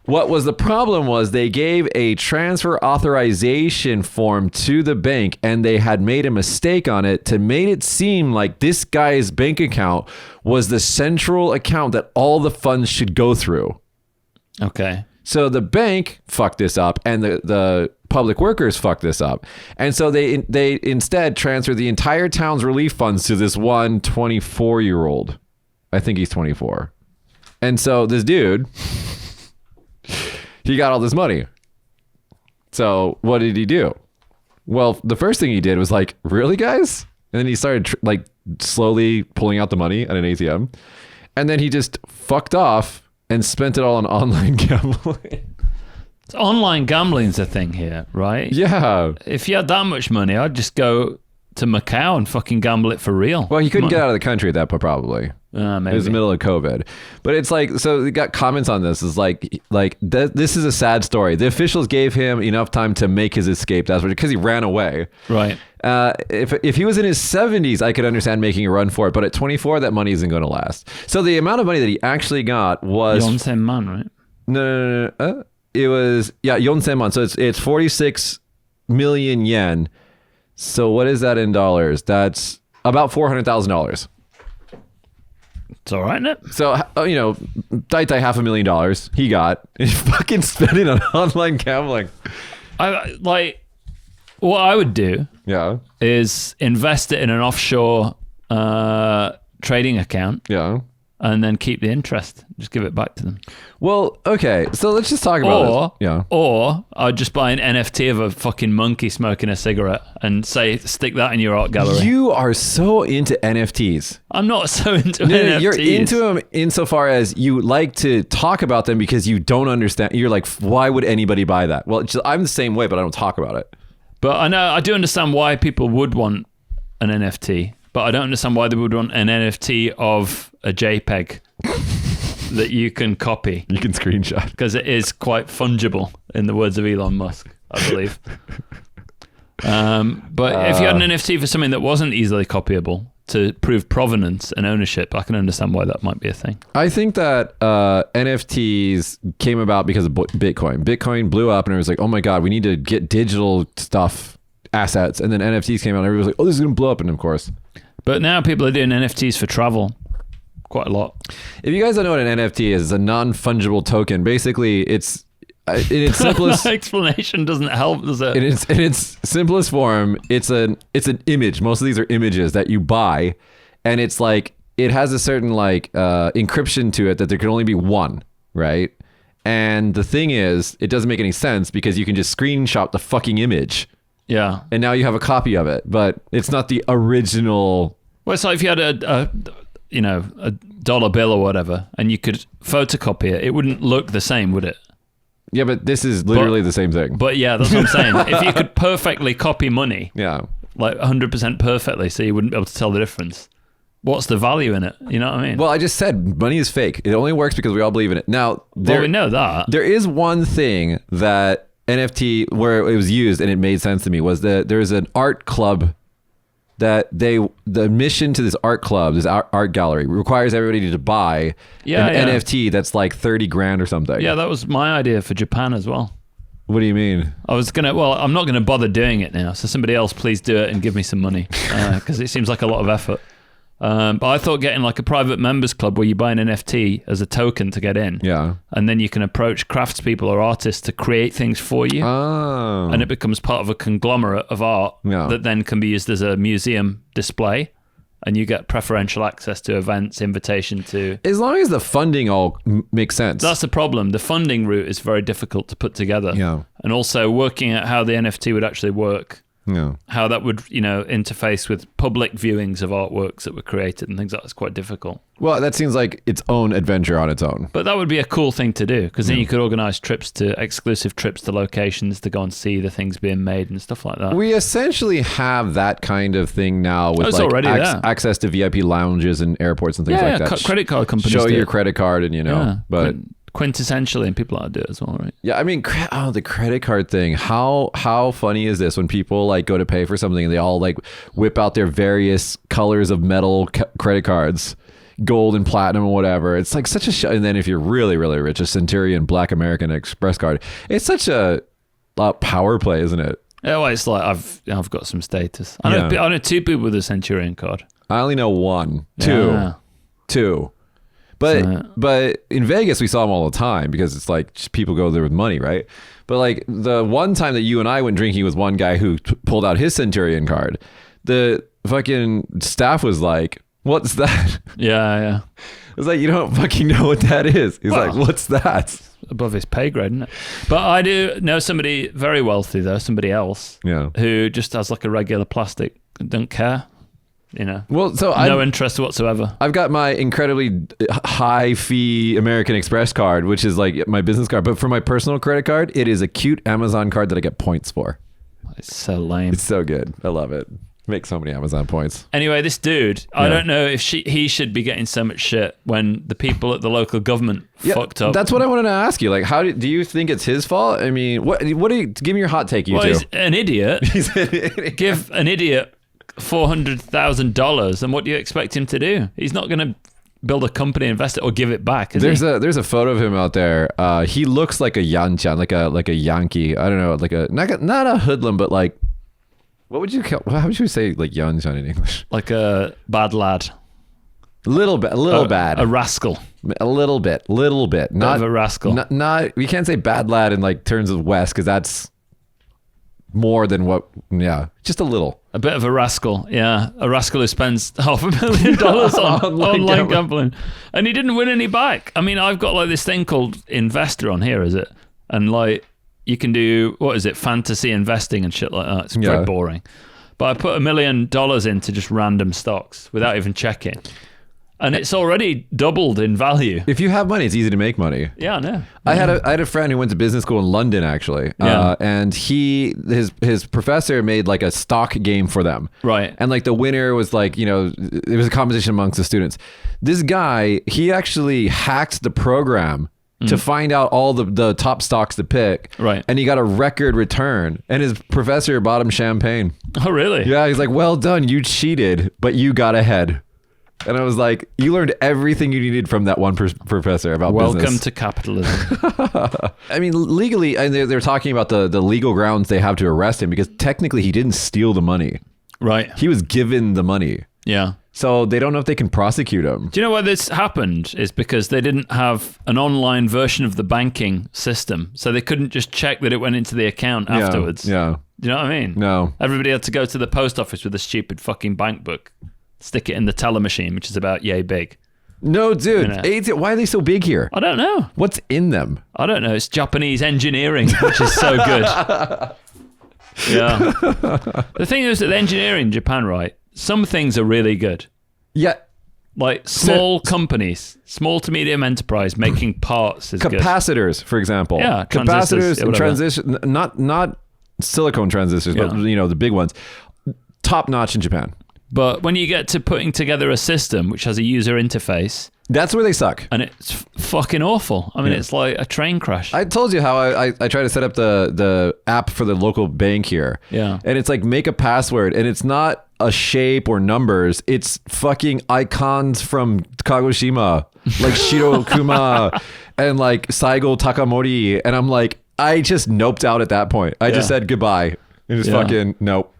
What was the problem was they gave a transfer authorization form to the bank and they had made a mistake on it to make it seem like this guy's bank account was the central account that all the funds should go through. Okay. So the bank fucked this up and the public workers fucked this up. And so they instead transferred the entire town's relief funds to this one 24-year-old. I think he's 24. And so this dude... he got all this money. So what did he do? Well, the first thing he did was like, really, guys? And then he started slowly pulling out the money at an ATM. And then he just fucked off and spent it all on online gambling. Online gambling's a thing here, right? Yeah. If you had that much money, I'd just go to Macau and fucking gamble it for real. Well, he couldn't get out of the country at that point, probably. Maybe. It was the middle of COVID. But it's like, so we got comments on this. It's this is a sad story. The officials gave him enough time to make his escape. That's because he ran away. Right. If he was in his 70s, I could understand making a run for it. But at 24, that money isn't going to last. So the amount of money that he actually got was... Yonsen-man, right? No. It was, Yonsen-man. So it's 46 million yen. So what is that in dollars? That's about $400,000. It's all right, isn't it? So, daita $500,000 he got. And he fucking spent it on online gambling. What I would do is invest it in an offshore trading account. Yeah. And then keep the interest. Just give it back to them. Well, okay. So let's just talk about this. Yeah. Or I'd just buy an NFT of a fucking monkey smoking a cigarette and stick that in your art gallery. You are so into NFTs. I'm not so into NFTs. You're into them insofar as you like to talk about them because you don't understand. You're like, why would anybody buy that? Well, I'm the same way, but I don't talk about it. But I do understand why people would want an NFT. But I don't understand why they would want an NFT of a JPEG that you can copy. You can screenshot. Because it is quite fungible, in the words of Elon Musk, I believe. But if you had an NFT for something that wasn't easily copyable, to prove provenance and ownership, I can understand why that might be a thing. I think that NFTs came about because of Bitcoin. Bitcoin blew up and it was like, oh my God, we need to get digital stuff, assets. And then NFTs came out and everybody was like, oh, this is going to blow up. And of course. But now people are doing NFTs for travel quite a lot. If you guys don't know what an NFT is, it's a non-fungible token. Basically, it's in its simplest explanation doesn't help, does it? In its simplest form, it's an image. Most of these are images that you buy, and it's like it has a certain like encryption to it that there can only be one, right? And the thing is, it doesn't make any sense because you can just screenshot the fucking image. Yeah. And now you have a copy of it, but it's not the original. Well, it's like if you had a dollar bill or whatever, and you could photocopy it, it wouldn't look the same, would it? Yeah, but this is literally the same thing. But yeah, that's what I'm saying. If you could perfectly copy money, yeah, like 100% perfectly, so you wouldn't be able to tell the difference, what's the value in it? You know what I mean? Well, I just said money is fake. It only works because we all believe in it. Now, we know that. There is one thing that NFT, where it was used and it made sense to me, was that there's an art club that the admission to this art club, this art gallery, requires everybody to buy an NFT that's like 30 grand or something. Yeah, that was my idea for Japan as well. What do you mean? I'm not going to bother doing it now. So somebody else please do it and give me some money because it seems like a lot of effort. But I thought getting like a private members club where you buy an NFT as a token to get in. Yeah. And then you can approach craftspeople or artists to create things for you. Oh. And it becomes part of a conglomerate of art that then can be used as a museum display. And you get preferential access to events, invitation to... As long as the funding all makes sense. That's the problem. The funding route is very difficult to put together. Yeah. And also working out how the NFT would actually work. Yeah. How that would, interface with public viewings of artworks that were created and things like that's quite difficult. Well, that seems like its own adventure on its own. But that would be a cool thing to do because then you could organize exclusive trips to locations to go and see the things being made and stuff like that. We essentially have that kind of thing now with access to VIP lounges and airports and things like that. Credit card companies show your credit card and but quintessentially, and people ought to do it as well, right? Yeah, I mean, the credit card thing. How funny is this when people like go to pay for something and they all like whip out their various colors of metal credit cards, gold and platinum and whatever. It's like such a and then if you're really really rich, a Centurion Black American Express card. It's such a power play, isn't it? Yeah, well, it's like I've got some status. I know two people with a Centurion card. I only know one, two. But in Vegas, we saw them all the time because it's like just people go there with money, right? But like the one time that you and I went drinking with one guy who pulled out his Centurion card, the fucking staff was like, "What's that?" Yeah. It's like, you don't fucking know what that is. He's like, "What's that?" Above his pay grade, isn't it? But I do know somebody very wealthy though, somebody else, who just has like a regular plastic, don't care. Well, so no interest whatsoever. I've got my incredibly high fee American Express card, which is like my business card. But for my personal credit card, it is a cute Amazon card that I get points for. It's so lame. It's so good. I love it. Make so many Amazon points. Anyway, this dude, I don't know if he should be getting so much shit when the people at the local government fucked up. That's what I wanted to ask you. Like, do you think it's his fault? I mean, what do you give me your hot take? He's an idiot. He's an idiot. Give an idiot $400,000 and what do you expect him to do? He's not going to build a company, invest it, or give it back. There's a photo of him out there. He looks like a Yanchan, like a Yankee. I don't know, like not a hoodlum, but like how would you say like Yanchan in English? Like a bad lad. A little bad. A rascal. A little bit. Not a rascal. Not we can't say bad lad in like terms of West because that's more than what. Yeah, just a little. A bit of a rascal, yeah. A rascal who spends $500,000 on online gambling. And he didn't win any back. I mean, I've got like this thing called Investor on here, is it? And like, you can do, fantasy investing and shit like that. It's very boring. But I put $1 million into just random stocks without even checking. And it's already doubled in value. If you have money, it's easy to make money. Yeah, I know. I had a friend who went to business school in London, actually. And his professor made like a stock game for them. Right. And like the winner was like, it was a competition amongst the students. This guy, he actually hacked the program to find out all the top stocks to pick. Right. And he got a record return. And his professor bought him champagne. Oh, really? Yeah, he's like, well done. You cheated, but you got ahead. And I was like, you learned everything you needed from that one professor about business. Welcome to capitalism. I mean, legally, and they're talking about the legal grounds they have to arrest him because technically he didn't steal the money. Right. He was given the money. Yeah. So they don't know if they can prosecute him. Do you know why this happened? Is because they didn't have an online version of the banking system. So they couldn't just check that it went into the account afterwards. Yeah. Do you know what I mean? No. Everybody had to go to the post office with a stupid fucking bank book, stick it in the teller machine, which is about yay big. No, dude. You know. Why are they so big here? I don't know. What's in them? I don't know. It's Japanese engineering, which is so good. Yeah. The thing is that the engineering in Japan, right? Some things are really good. Yeah. Like small companies, small to medium enterprise making parts is good. Capacitors, for example. Yeah, capacitors and transistors, transition, not silicone transistors, but the big ones. Top notch in Japan. But when you get to putting together a system which has a user interface, that's where they suck. and it's fucking awful. I mean, it's like a train crash. I told you how I tried to set up the app for the local bank here. Yeah. And it's like make a password, and it's not a shape or numbers. It's fucking icons from Kagoshima, like Shirokuma and like Saigo Takamori. And I'm like, I just noped out at that point. I just said goodbye. And just fucking nope.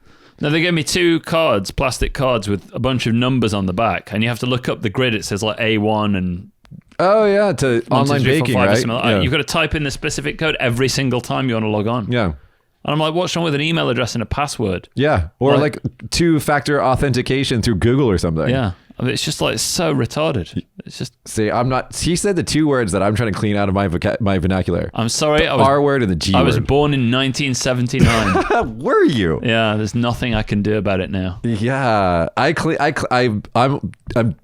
Now, they gave me 2 cards, plastic cards with a bunch of numbers on the back, and you have to look up the grid. It says like A1 and Oh yeah, to 1, online 2, 3, 4, banking, 5, or right? something like that. Yeah. You've got to type in the specific code every single time you want to log on. Yeah. And I'm like, what's wrong with an email address and a password? Yeah. Or like 2-factor authentication through Google or something. Yeah. I mean, it's just like so retarded. It's just. See, I'm not. He said the 2 words that I'm trying to clean out of my vernacular. I'm sorry. The R word and the G word. I was born in 1979. Were you? Yeah. There's nothing I can do about it now. Yeah. I've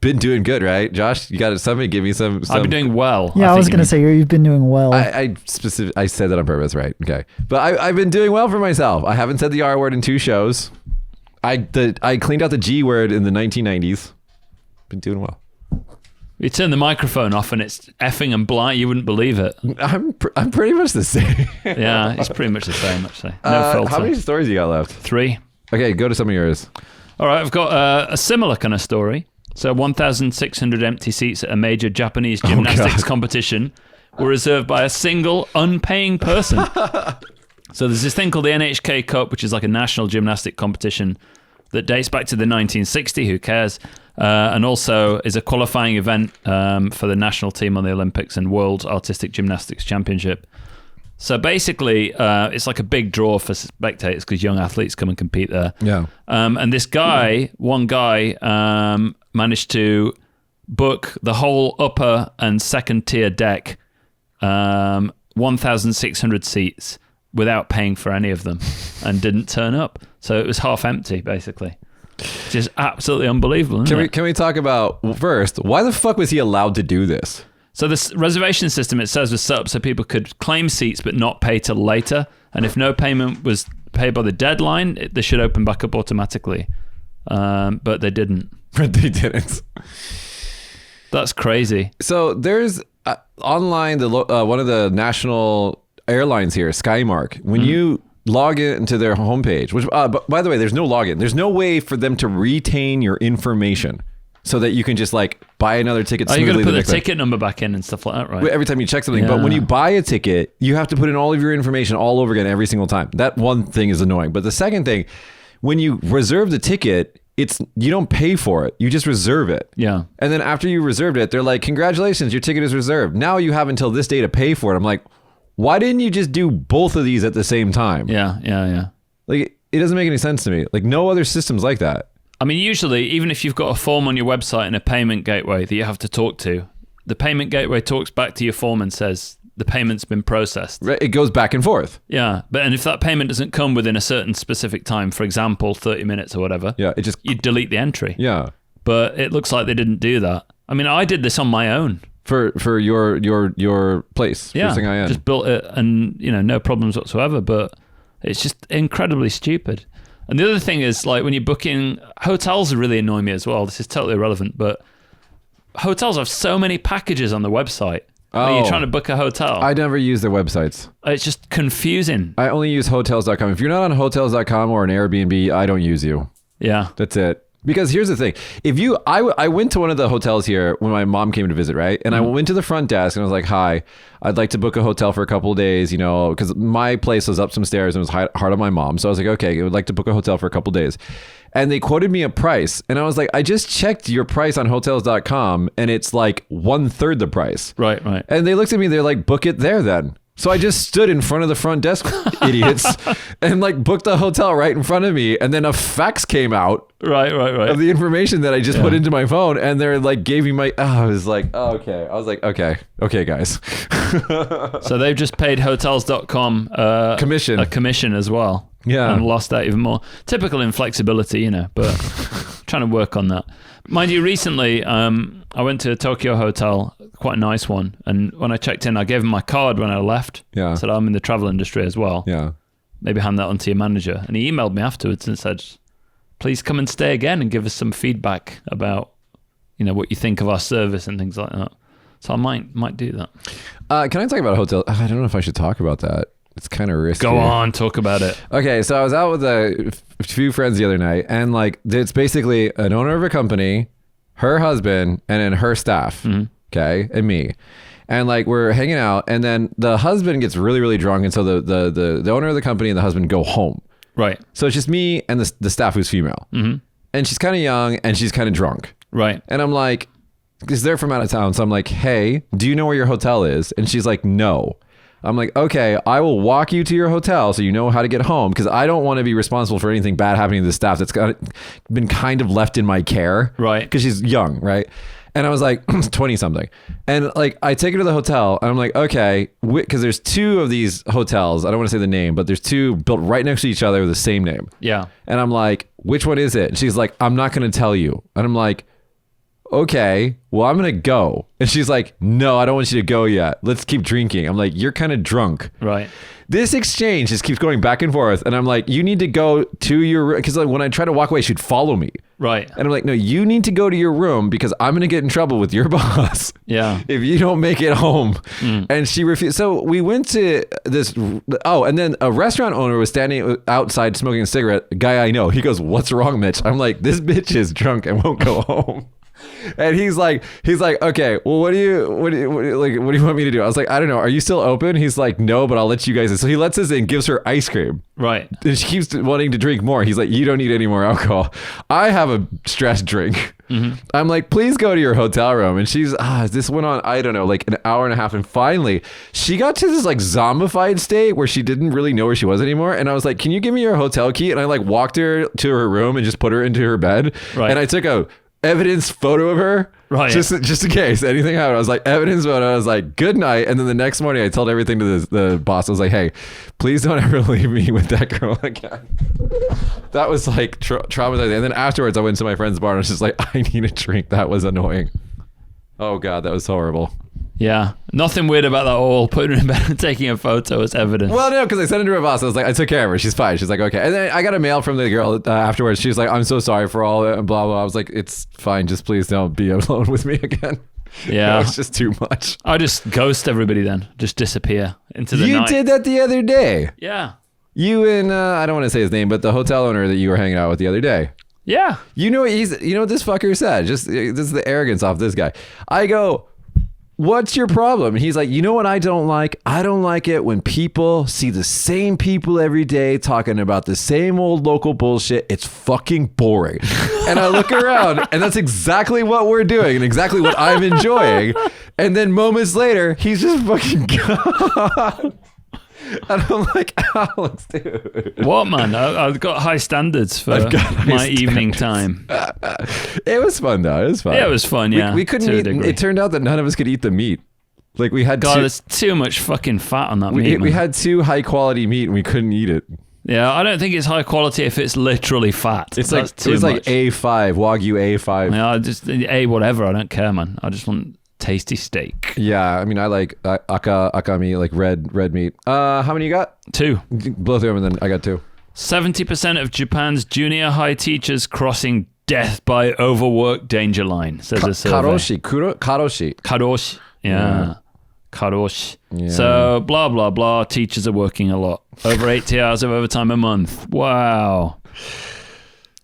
been doing good, right? Josh, you got somebody give me some. I've been doing well. Yeah, I was going to say you've been doing well. I said that on purpose, right? Okay. But I've been doing well for myself. I haven't said the R word in 2 shows. I cleaned out the G word in the 1990s. Been doing well. You turn the microphone off and it's effing and blind. You wouldn't believe it. I'm pretty much the same. Yeah, it's pretty much the same, actually. No filter. How many stories you got left? 3. Okay, go to some of yours. All right, I've got a similar kind of story. So 1,600 empty seats at a major Japanese gymnastics competition were reserved by a single unpaying person. So there's this thing called the NHK Cup, which is like a national gymnastic competition that dates back to the 1960s. Who cares? And also is a qualifying event for the national team on the Olympics and World Artistic Gymnastics Championship. So basically, it's like a big draw for spectators because young athletes come and compete there. Yeah. And this guy, one guy, managed to book the whole upper and second tier deck, 1,600 seats, without paying for any of them, and didn't turn up. So it was half empty, basically. Just absolutely unbelievable. Can we talk about first? Why the fuck was he allowed to do this? So this reservation system, it says, was set up so people could claim seats but not pay till later. And if no payment was paid by the deadline, they should open back up automatically. But they didn't. But they didn't. That's crazy. So there's online one of the national airlines here, Skymark. When you log into their homepage, which by the way, there's no login. There's no way for them to retain your information so that you can just like buy another ticket smoothly. You're going to put the time. ticket number back in and stuff like that, right? Every time you check something. Yeah. But when you buy a ticket, you have to put in all of your information all over again every single time. That one thing is annoying. But the second thing, when you reserve the ticket, you don't pay for it. You just reserve it. Yeah. And then after you reserved it, they're like, congratulations, your ticket is reserved. Now you have until this day to pay for it. I'm like, why didn't you just do both of these at the same time? Yeah. Like, it doesn't make any sense to me. Like, no other system's like that. I mean, usually, even if you've got a form on your website and a payment gateway that you have to talk to, the payment gateway talks back to your form and says the payment's been processed. It goes back and forth. Yeah, and if that payment doesn't come within a certain specific time, for example, 30 minutes or whatever, you delete the entry. Yeah. But it looks like they didn't do that. I mean, I did this on my own. For your place. Yeah, for SingIN. just built it and, no problems whatsoever, but it's just incredibly stupid. And the other thing is, like, when you're booking, hotels really annoy me as well. This is totally irrelevant, but hotels have so many packages on the website. when you're trying to book a hotel. I never use their websites. It's just confusing. I only use hotels.com. If you're not on hotels.com or an Airbnb, I don't use you. Yeah. That's it. Because here's the thing. I went to one of the hotels here when my mom came to visit, right? And I went to the front desk and I was like, hi, I'd like to book a hotel for a couple of days, because my place was up some stairs and it was hard on my mom. So I was like, okay, I would like to book a hotel for a couple of days. And they quoted me a price. And I was like, I just checked your price on hotels.com and it's like 1/3 the price. Right. And they looked at me, they're like, book it there then. So I just stood in front of the front desk, idiots, and like booked a hotel right in front of me. And then a fax came out Right. of the information that I just put into my phone. And they're like, gave me my, I was like, oh, okay. I was like, okay, guys. So they've just paid hotels.com a commission as well. Yeah. And lost that even more. Typical inflexibility, but trying to work on that. Mind you, recently, I went to a Tokyo hotel, quite a nice one. And when I checked in, I gave him my card when I left. Yeah. Said, I'm in the travel industry as well. Yeah. Maybe hand that on to your manager. And he emailed me afterwards and said, please come and stay again and give us some feedback about, what you think of our service and things like that. So I might do that. Can I talk about a hotel? I don't know if I should talk about that. It's kind of risky. Go on, talk about it. Okay, so I was out with a few friends the other night, and like it's basically an owner of a company, her husband, and then her staff, okay, and me. And like we're hanging out, and then the husband gets really, really drunk, and so the owner of the company and the husband go home. Right. So it's just me and the staff who's female. Mm-hmm. And she's kind of young, and she's kind of drunk. Right. And I'm like, because they're from out of town, so I'm like, hey, do you know where your hotel is? And she's like, no. I'm like, okay, I will walk you to your hotel so you know how to get home, because I don't want to be responsible for anything bad happening to the staff that's been kind of left in my care. Right. Because she's young, right? And I was like 20 something. And like, I take her to the hotel and I'm like, okay, because there's two of these hotels. I don't want to say the name, but there's two built right next to each other with the same name. Yeah. And I'm like, which one is it? And she's like, I'm not going to tell you. And I'm like, okay, well, I'm going to go. And she's like, no, I don't want you to go yet. Let's keep drinking. I'm like, you're kind of drunk. Right. This exchange just keeps going back and forth. And I'm like, you need to go to your room. Because like, when I try to walk away, she'd follow me. Right. And I'm like, no, you need to go to your room because I'm going to get in trouble with your boss. Yeah. If you don't make it home. And she refused. So we went to this. Oh, and then a restaurant owner was standing outside smoking a cigarette. A guy I know. He goes, what's wrong, Mitch? I'm like, this bitch is drunk and won't go home. And he's like, okay, well, what do you want me to do? I was like, I don't know. Are you still open? He's like, no, but I'll let you guys in. So he lets us in, gives her ice cream. Right. And she keeps wanting to drink more. He's like, you don't need any more alcohol. I have a stress drink. Mm-hmm. I'm like, please go to your hotel room. And she's, this went on, I don't know, like an hour and a half. And finally, she got to this like zombified state where she didn't really know where she was anymore. And I was like, can you give me your hotel key? And I like walked her to her room and just put her into her bed. Right. And I took a evidence photo of her, right? Just in case anything happened. I was like, evidence photo. I was like, good night. And then the next morning, I told everything to the boss. I was like, hey, please don't ever leave me with that girl again. That was like traumatizing. And then afterwards, I went to my friend's bar and I was just like, I need a drink. That was annoying. Oh God, that was horrible. Yeah, nothing weird about that at all. Putting her in bed and taking a photo as evidence. Well, no, because I sent it to her boss. I was like, I took care of her. She's fine. She's like, okay. And then I got a mail from the girl afterwards. She's like, I'm so sorry for all that and blah, blah. I was like, it's fine. Just please don't be alone with me again. Yeah. It was just too much. I just ghost everybody then. Just disappear into the night. You did that the other day. Yeah. You and, I don't want to say his name, but the hotel owner that you were hanging out with the other day. Yeah. You know what this fucker said? Just, this is the arrogance off this guy. I go, what's your problem? And he's like, you know what I don't like? I don't like it when people see the same people every day talking about the same old local bullshit. It's fucking boring. And I look around and that's exactly what we're doing and exactly what I'm enjoying. And then moments later, he's just fucking gone. And I'm like, Alex, dude. What, man? I've got high standards for my evening time. It was fun, though. It was fun. Yeah, it was fun, yeah. We couldn't eat. It turned out that none of us could eat the meat. Like, we had there's too much fucking fat on that meat, we had too high quality meat and we couldn't eat it. Yeah, I don't think it's high quality if it's literally fat. It was like A5, Wagyu A5. Yeah, just A whatever. I don't care, man. I just want tasty steak. Yeah, I mean, I like akami, like red meat. How many you got? 2. Blow through them and then I got 2. 70% of Japan's junior high teachers crossing death by overwork danger line, says a survey. Karoshi. Karoshi. Yeah. Karosh. Yeah. So blah blah blah. Teachers are working a lot, over 80 hours of overtime a month. Wow.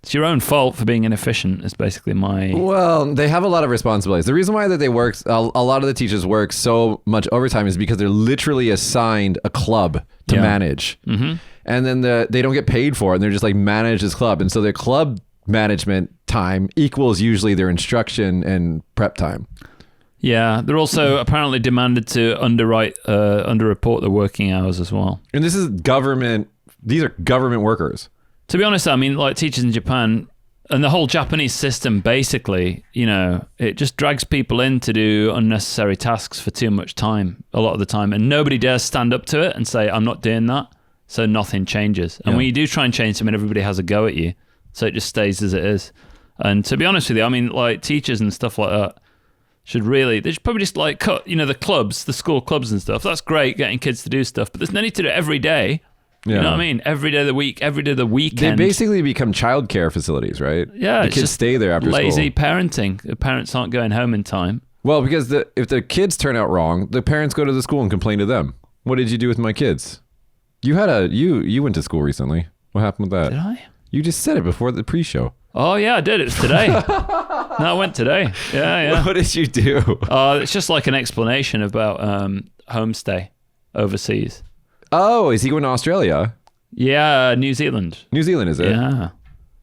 It's your own fault for being inefficient. Is basically my. Well, they have a lot of responsibilities. The reason why that they work, a lot of the teachers work so much overtime is because they're literally assigned a club to manage, and then they don't get paid for it. And they're just like manage this club, and so their club management time equals usually their instruction and prep time. Yeah, they're also apparently demanded to underreport their working hours as well. And this is government. These are government workers. To be honest, I mean, like teachers in Japan and the whole Japanese system, basically, you know, it just drags people in to do unnecessary tasks for too much time, a lot of the time. And nobody dares stand up to it and say, I'm not doing that. So nothing changes. And when you do try and change something, everybody has a go at you. So it just stays as it is. And to be honest with you, I mean, like teachers and stuff like that they should probably just like cut, you know, the clubs, the school clubs and stuff. That's great, getting kids to do stuff. But there's no need to do it every day. You know what I mean? Every day of the week, every day of the weekend. They basically become childcare facilities, right? Yeah. The kids stay there after lazy school. parenting. The parents aren't going home in time. Well, because if the kids turn out wrong, the parents go to the school and complain to them. What did you do with my kids? You went to school recently. What happened with that? Did I? You just said it before the pre-show. Oh, yeah, I did. It was today. No, I went today. Yeah. What did you do? It's just like an explanation about homestay overseas. Oh, is he going to Australia? Yeah, New Zealand. New Zealand, is it? Yeah.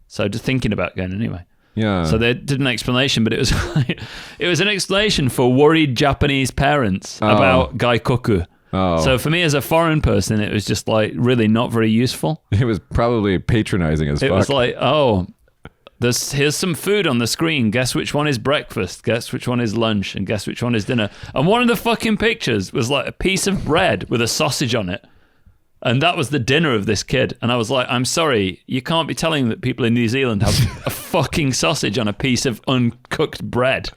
So just thinking about going anyway. Yeah. So they did an explanation, but it was it was an explanation for worried Japanese parents about gaikoku. Oh. So for me as a foreign person, it was just like really not very useful. It was probably patronizing as fuck. It was like, here's some food on the screen. Guess which one is breakfast? Guess which one is lunch? And guess which one is dinner? And one of the fucking pictures was like a piece of bread with a sausage on it. And that was the dinner of this kid. And I was like, I'm sorry, you can't be telling that people in New Zealand have a fucking sausage on a piece of uncooked bread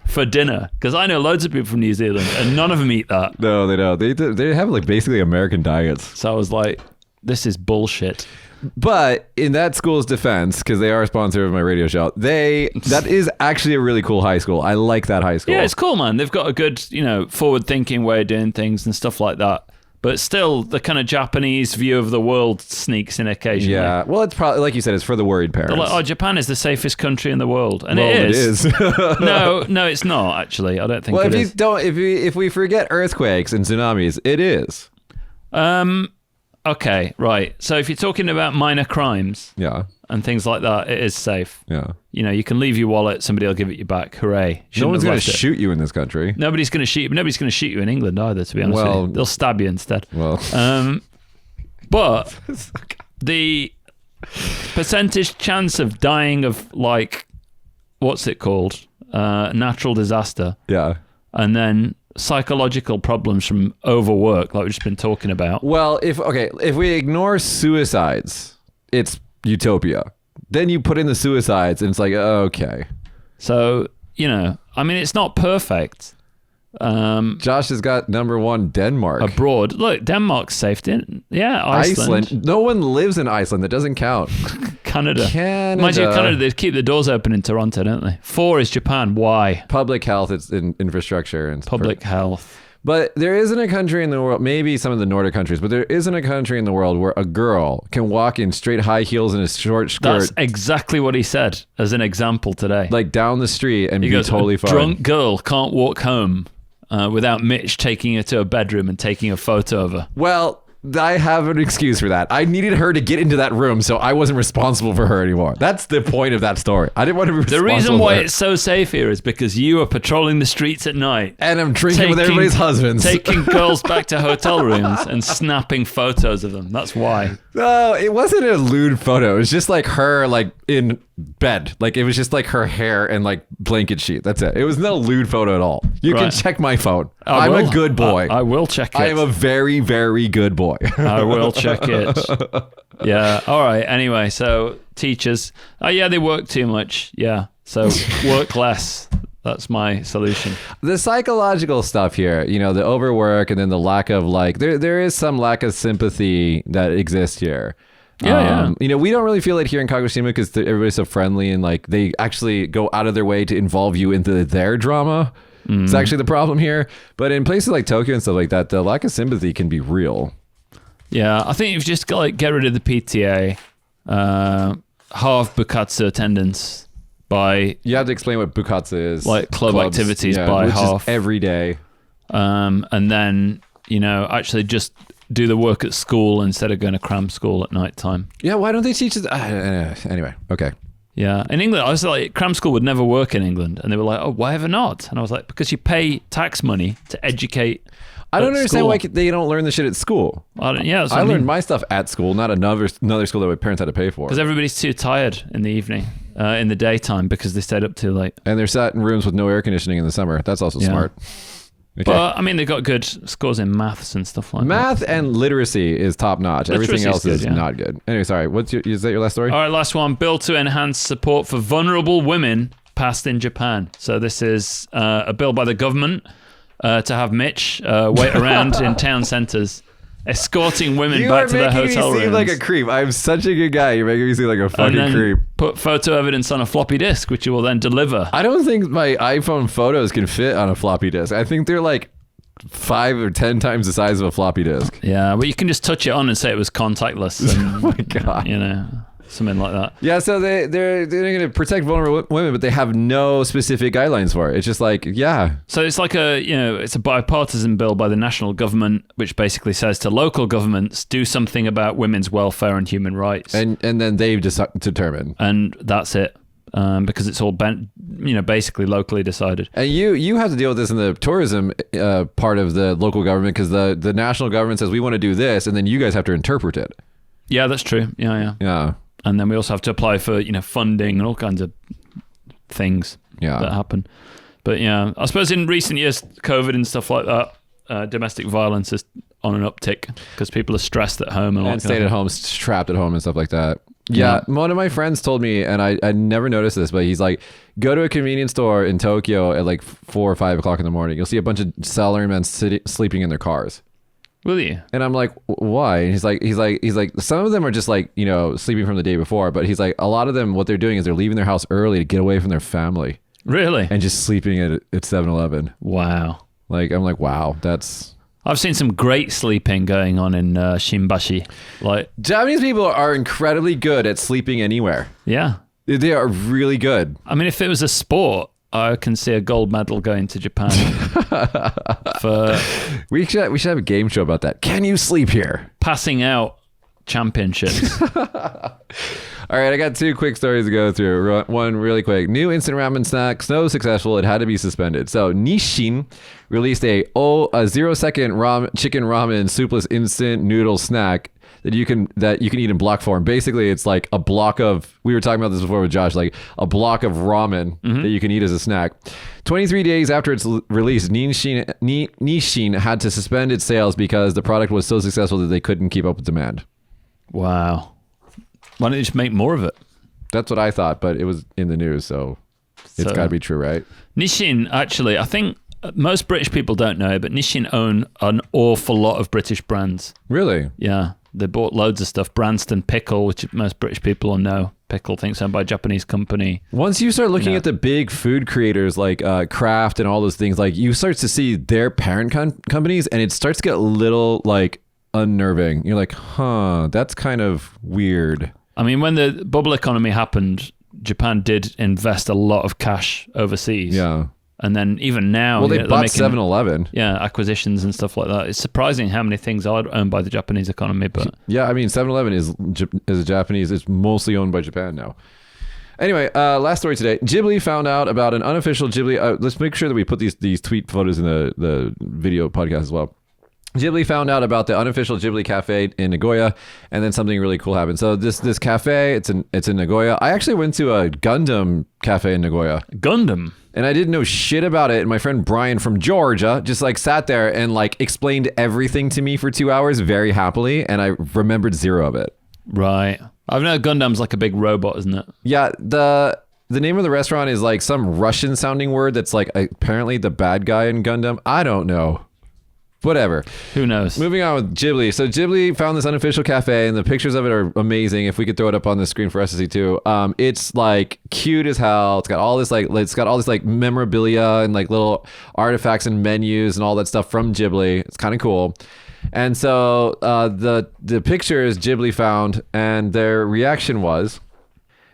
for dinner. Because I know loads of people from New Zealand and none of them eat that. No, they don't. They have like basically American diets. So I was like, this is bullshit. But in that school's defense, because they are a sponsor of my radio show, that is actually a really cool high school. I like that high school. Yeah, it's cool, man. They've got a good, forward-thinking way of doing things and stuff like that. But still, the kind of Japanese view of the world sneaks in occasionally. Yeah, well, it's probably, like you said, it's for the worried parents. They're like, Japan is the safest country in the world. And well, it is. No, it's not, actually. I don't think it is. If we forget earthquakes and tsunamis, it is. Okay, right. So if you're talking about minor crimes and things like that, it is safe. Yeah. You can leave your wallet, somebody will give it you back. Hooray. No one's going to shoot you in this country. Nobody's going to shoot you, but nobody's going to shoot you in England either, to be honest with you. They'll stab you instead. Well. But the percentage chance of dying of, like, what's it called? Natural disaster. Yeah. And then psychological problems from overwork, like we've just been talking about. Well, if we ignore suicides, it's utopia. Then you put in the suicides and it's like, okay. So, I mean, it's not perfect. Josh has got number one, Denmark. Abroad. Look, Denmark's safe. Yeah, Iceland. No one lives in Iceland. That doesn't count. Canada. Mind you, Canada, they keep the doors open in Toronto, don't they? 4 is Japan. Why? Public health, it's in infrastructure. And public health. But there isn't a country in the world, maybe some of the Nordic countries, but there isn't a country in the world where a girl can walk in straight high heels and a short skirt. That's exactly what he said as an example today. Like down the street and be totally fine. A drunk girl can't walk home without Mitch taking her to a bedroom and taking a photo of her. Well, I have an excuse for that. I needed her to get into that room, so I wasn't responsible for her anymore. That's the point of that story. I didn't want to be responsible. The reason why it's so safe here is because you are patrolling the streets at night. And I'm drinking with everybody's husbands. Taking girls back to hotel rooms and snapping photos of them. That's why. No, it wasn't a lewd photo. It was just like her like in bed. Like it was just like her hair and like blanket sheet. That's it. It was not a lewd photo at all. You can check my phone. I'm a good boy. I will check it. I am a very, very good boy. I will check it. Yeah. All right. Anyway, so teachers. Oh, yeah, they work too much. Yeah. So work less. That's my solution. The psychological stuff here, the overwork and then the lack of like, there is some lack of sympathy that exists here. Yeah. We don't really feel it here in Kagoshima because everybody's so friendly and like they actually go out of their way to involve you into their drama. It's actually the problem here. But in places like Tokyo and stuff like that, the lack of sympathy can be real. Yeah, I think you've just got to get rid of the PTA, halve bukatsu attendance by You have to explain what bukatsu is. like club Clubs, activities by which half is every day. and then actually just do the work at school instead of going to cram school at night time. Yeah, why don't they teach us? Anyway, okay. Yeah, in England, I was like, cram school would never work in England, and they were like, oh, why ever not? And I was like, because you pay tax money to educate. I don't understand school. why they don't learn the shit at school. I learned my stuff at school, not another school that my parents had to pay for. because everybody's too tired in the evening, in the daytime, because they stayed up too late. And they're sat in rooms with no air conditioning in the summer. That's also smart. Okay. But I mean, they got good scores in maths and stuff like that. Math and literacy is top notch. Everything else is not good. Anyway, sorry. Is that your last story? All right, last one. Bill to enhance support for vulnerable women passed in Japan. So this is a bill by the government to have Mitch wait around in town centers, escorting women back to their hotel rooms. You are making me seem like a creep. I'm such a good guy. You're making me seem like a fucking creep. Put photo evidence on a floppy disk, which you will then deliver. I don't think my iPhone photos can fit on a floppy disk. I think they're like 5 or 10 times the size of a floppy disk. Yeah, but you can just touch it on and say it was contactless. And, oh my God. Something like that. Yeah, so they're going to protect vulnerable women, but they have no specific guidelines for it. It's just like, yeah. So it's like it's a bipartisan bill by the national government, which basically says to local governments, do something about women's welfare and human rights. And then they determine. And that's it. Because it's all basically locally decided. And you have to deal with this in the tourism part of the local government, because the national government says we want to do this, and then you guys have to interpret it. Yeah, that's true. Yeah. And then we also have to apply for funding and all kinds of things that happen. But yeah, I suppose in recent years, COVID and stuff like that, domestic violence is on an uptick because people are stressed at home and staying at home, trapped at home and stuff like that. Yeah, one of my friends told me, and I never noticed this, but he's like, go to a convenience store in Tokyo at like 4 or 5 o'clock in the morning. You'll see a bunch of salarymen sleeping in their cars. Will you? And I'm like, why? And he's like, some of them are just like, sleeping from the day before, but he's like, a lot of them, what they're doing is they're leaving their house early to get away from their family. Really? And just sleeping at 7-Eleven. Wow. Like, I'm like, wow, I've seen some great sleeping going on in Shimbashi. Like, Japanese people are incredibly good at sleeping anywhere. Yeah. They are really good. I mean, if it was a sport, I can see a gold medal going to Japan. We should have a game show about that. Can you sleep here? Passing out championships. All right, I got 2 quick stories to go through. One really quick. New instant ramen snack, so successful it had to be suspended. So Nissin released a 0-second chicken ramen soupless instant noodle snack that you can eat in block form. Basically, it's like a block of, we were talking about this before with Josh, like a block of ramen that you can eat as a snack. 23 days after its release, Nissin had to suspend its sales because the product was so successful that they couldn't keep up with demand. Wow. Why don't you just make more of it? That's what I thought, but it was in the news, so it's got to be true, right? Nissin, actually, I think most British people don't know, but Nissin own an awful lot of British brands. Really? Yeah. They bought loads of stuff. Branston Pickle, which most British people will know. Pickle, things owned by a Japanese company. Once you start looking at the big food creators like Kraft and all those things, like you start to see their parent companies, and it starts to get a little like unnerving. You're like, that's kind of weird. I mean, when the bubble economy happened, Japan did invest a lot of cash overseas. Yeah. And then even now... Well, they bought 7-Eleven. Yeah, acquisitions and stuff like that. It's surprising how many things are owned by the Japanese economy, but... Yeah, I mean, 7-Eleven is a Japanese... It's mostly owned by Japan now. Anyway, last story today. Ghibli found out about an unofficial Ghibli... let's make sure that we put these tweet photos in the video podcast as well. Ghibli found out about the unofficial Ghibli cafe in Nagoya, and then something really cool happened. So this cafe, it's in Nagoya. I actually went to a Gundam cafe in Nagoya. Gundam? And I didn't know shit about it. And my friend Brian from Georgia just like sat there and like explained everything to me for 2 hours very happily. And I remembered zero of it. Right. I've known Gundam's like a big robot, isn't it? Yeah. The name of the restaurant is like some Russian sounding word that's like apparently the bad guy in Gundam. I don't know. Whatever. Who knows? Moving on with Ghibli. So Ghibli found this unofficial cafe, and the pictures of it are amazing. If we could throw it up on the screen for us to see too. It's like cute as hell. It's got all this like memorabilia and like little artifacts and menus and all that stuff from Ghibli. It's kind of cool. And so the pictures Ghibli found, and their reaction was.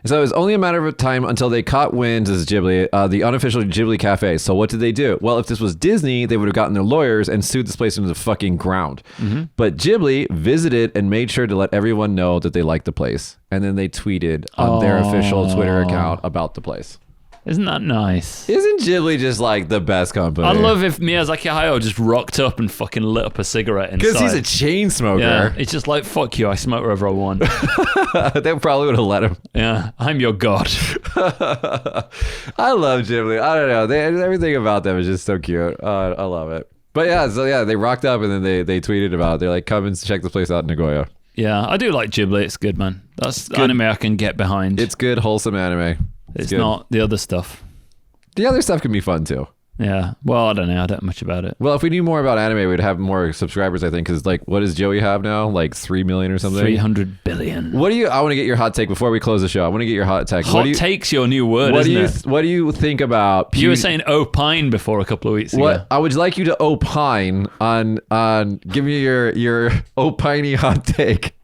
So it was only a matter of time until they caught wind as Ghibli, the unofficial Ghibli cafe. So what did they do? Well, if this was Disney, they would have gotten their lawyers and sued this place into the fucking ground. Mm-hmm. But Ghibli visited and made sure to let everyone know that they liked the place. And then they tweeted on their official Twitter account about the place. Isn't that nice? Isn't Ghibli just like the best company? I love if Miyazaki Hayao just rocked up and fucking lit up a cigarette inside. Because he's a chain smoker. Yeah, it's just like, fuck you, I smoke wherever I want. They probably would have let him. Yeah, I'm your god. I love Ghibli. I don't know. Everything about them is just so cute. I love it. But yeah, they rocked up and then they tweeted about it. They're like, come and check this place out in Nagoya. Yeah, I do like Ghibli. It's good, man. That's anime I can get behind. It's good, wholesome anime. It's not the other stuff. The other stuff can be fun too. Yeah. Well, I don't know. I don't know much about it. Well, if we knew more about anime, we'd have more subscribers, I think. Because like, what does Joey have now? Like 3 million or something? 300 billion. I want to get your hot take before we close the show. I want to get your hot take. Take's your new word, isn't it? What do you think about... You were saying opine before a couple of weeks ago. I would like you to opine on give me your opiny hot take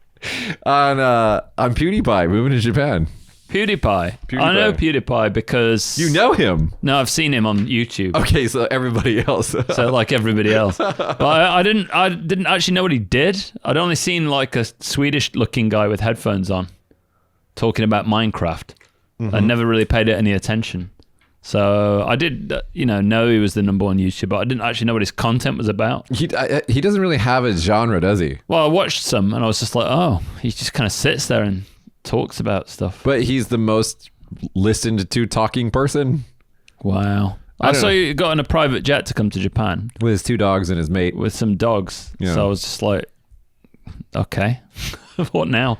on PewDiePie moving to Japan. PewDiePie. I know PewDiePie because... You know him? No, I've seen him on YouTube. Okay, so everybody else. So like everybody else. But I didn't actually know what he did. I'd only seen like a Swedish-looking guy with headphones on talking about Minecraft. Mm-hmm. I never really paid it any attention. So I did, know he was the number one YouTuber, but I didn't actually know what his content was about. He doesn't really have a genre, does he? Well, I watched some and I was just like, oh, he just kind of sits there and talks about stuff. But he's the most listened to talking person. Wow. I saw you got on a private jet to come to Japan. With his 2 dogs and his mate. With some dogs. Yeah. So I was just like, okay, what now?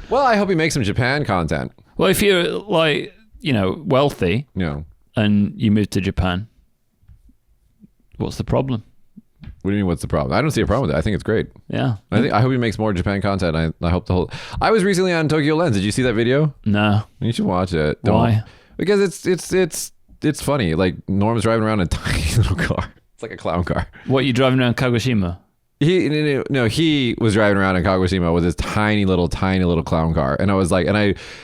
Well, I hope he makes some Japan content. Well, if you're like, wealthy and you move to Japan, what's the problem? What do you mean, what's the problem? I don't see a problem with it. I think it's great. Yeah. I hope he makes more Japan content. I hope I was recently on Tokyo Lens. Did you see that video? No. You should watch it. Why? Because it's funny. Like, Norm's driving around in a tiny little car. It's like a clown car. What, you driving around Kagoshima? He was driving around in Kagoshima with his tiny little clown car, and I was like,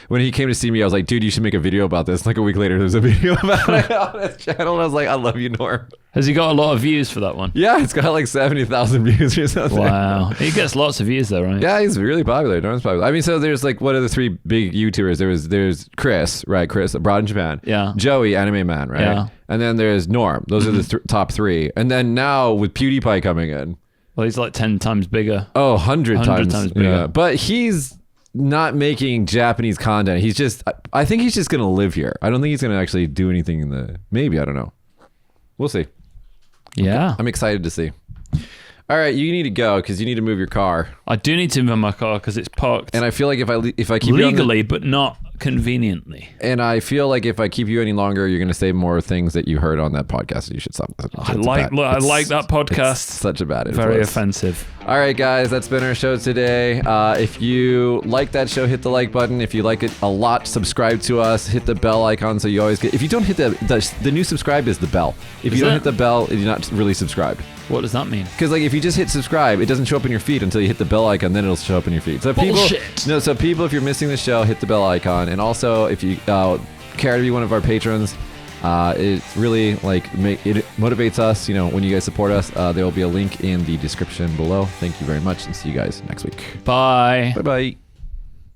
when he came to see me, I was like, dude, you should make a video about this. Like a week later, there's a video about it on his channel, and I was like, I love you, Norm. Has he got a lot of views for that one? Yeah, it's got like 70,000 views or something. Wow, he gets lots of views though, right? Yeah, he's really popular. Norm's popular. I mean, so there's like, what are the 3 big YouTubers? There's Chris, right? Chris, abroad in Japan. Yeah. Joey, anime man, right? Yeah. And then there's Norm. Those are the top 3. And then now with PewDiePie coming in. Well, he's like 10 times bigger. Oh, 100 times bigger. Yeah. But he's not making Japanese content. I think he's just going to live here. I don't think he's going to actually do anything maybe, I don't know. We'll see. Yeah. I'm excited to see. All right, you need to go because you need to move your car. I do need to move my car because it's parked. And I feel like if I keep legally, but not conveniently. And I feel like if I keep you any longer, you're going to say more things that you heard on that podcast. And you should stop. I like that podcast. It's such a bad influence. Very offensive. All right, guys, that's been our show today. If you like that show, hit the like button. If you like it a lot, subscribe to us. Hit the bell icon so you always get. If you don't hit the new subscribe is the bell. If you don't hit the bell, you're not really subscribed. What does that mean? Because like if you just hit subscribe, it doesn't show up in your feed until you hit the bell icon. Then it'll show up in your feed. So people, if you're missing the show, hit the bell icon. And also, if you care to be one of our patrons, it really it motivates us. When you guys support us, there will be a link in the description below. Thank you very much, and see you guys next week. Bye. Bye.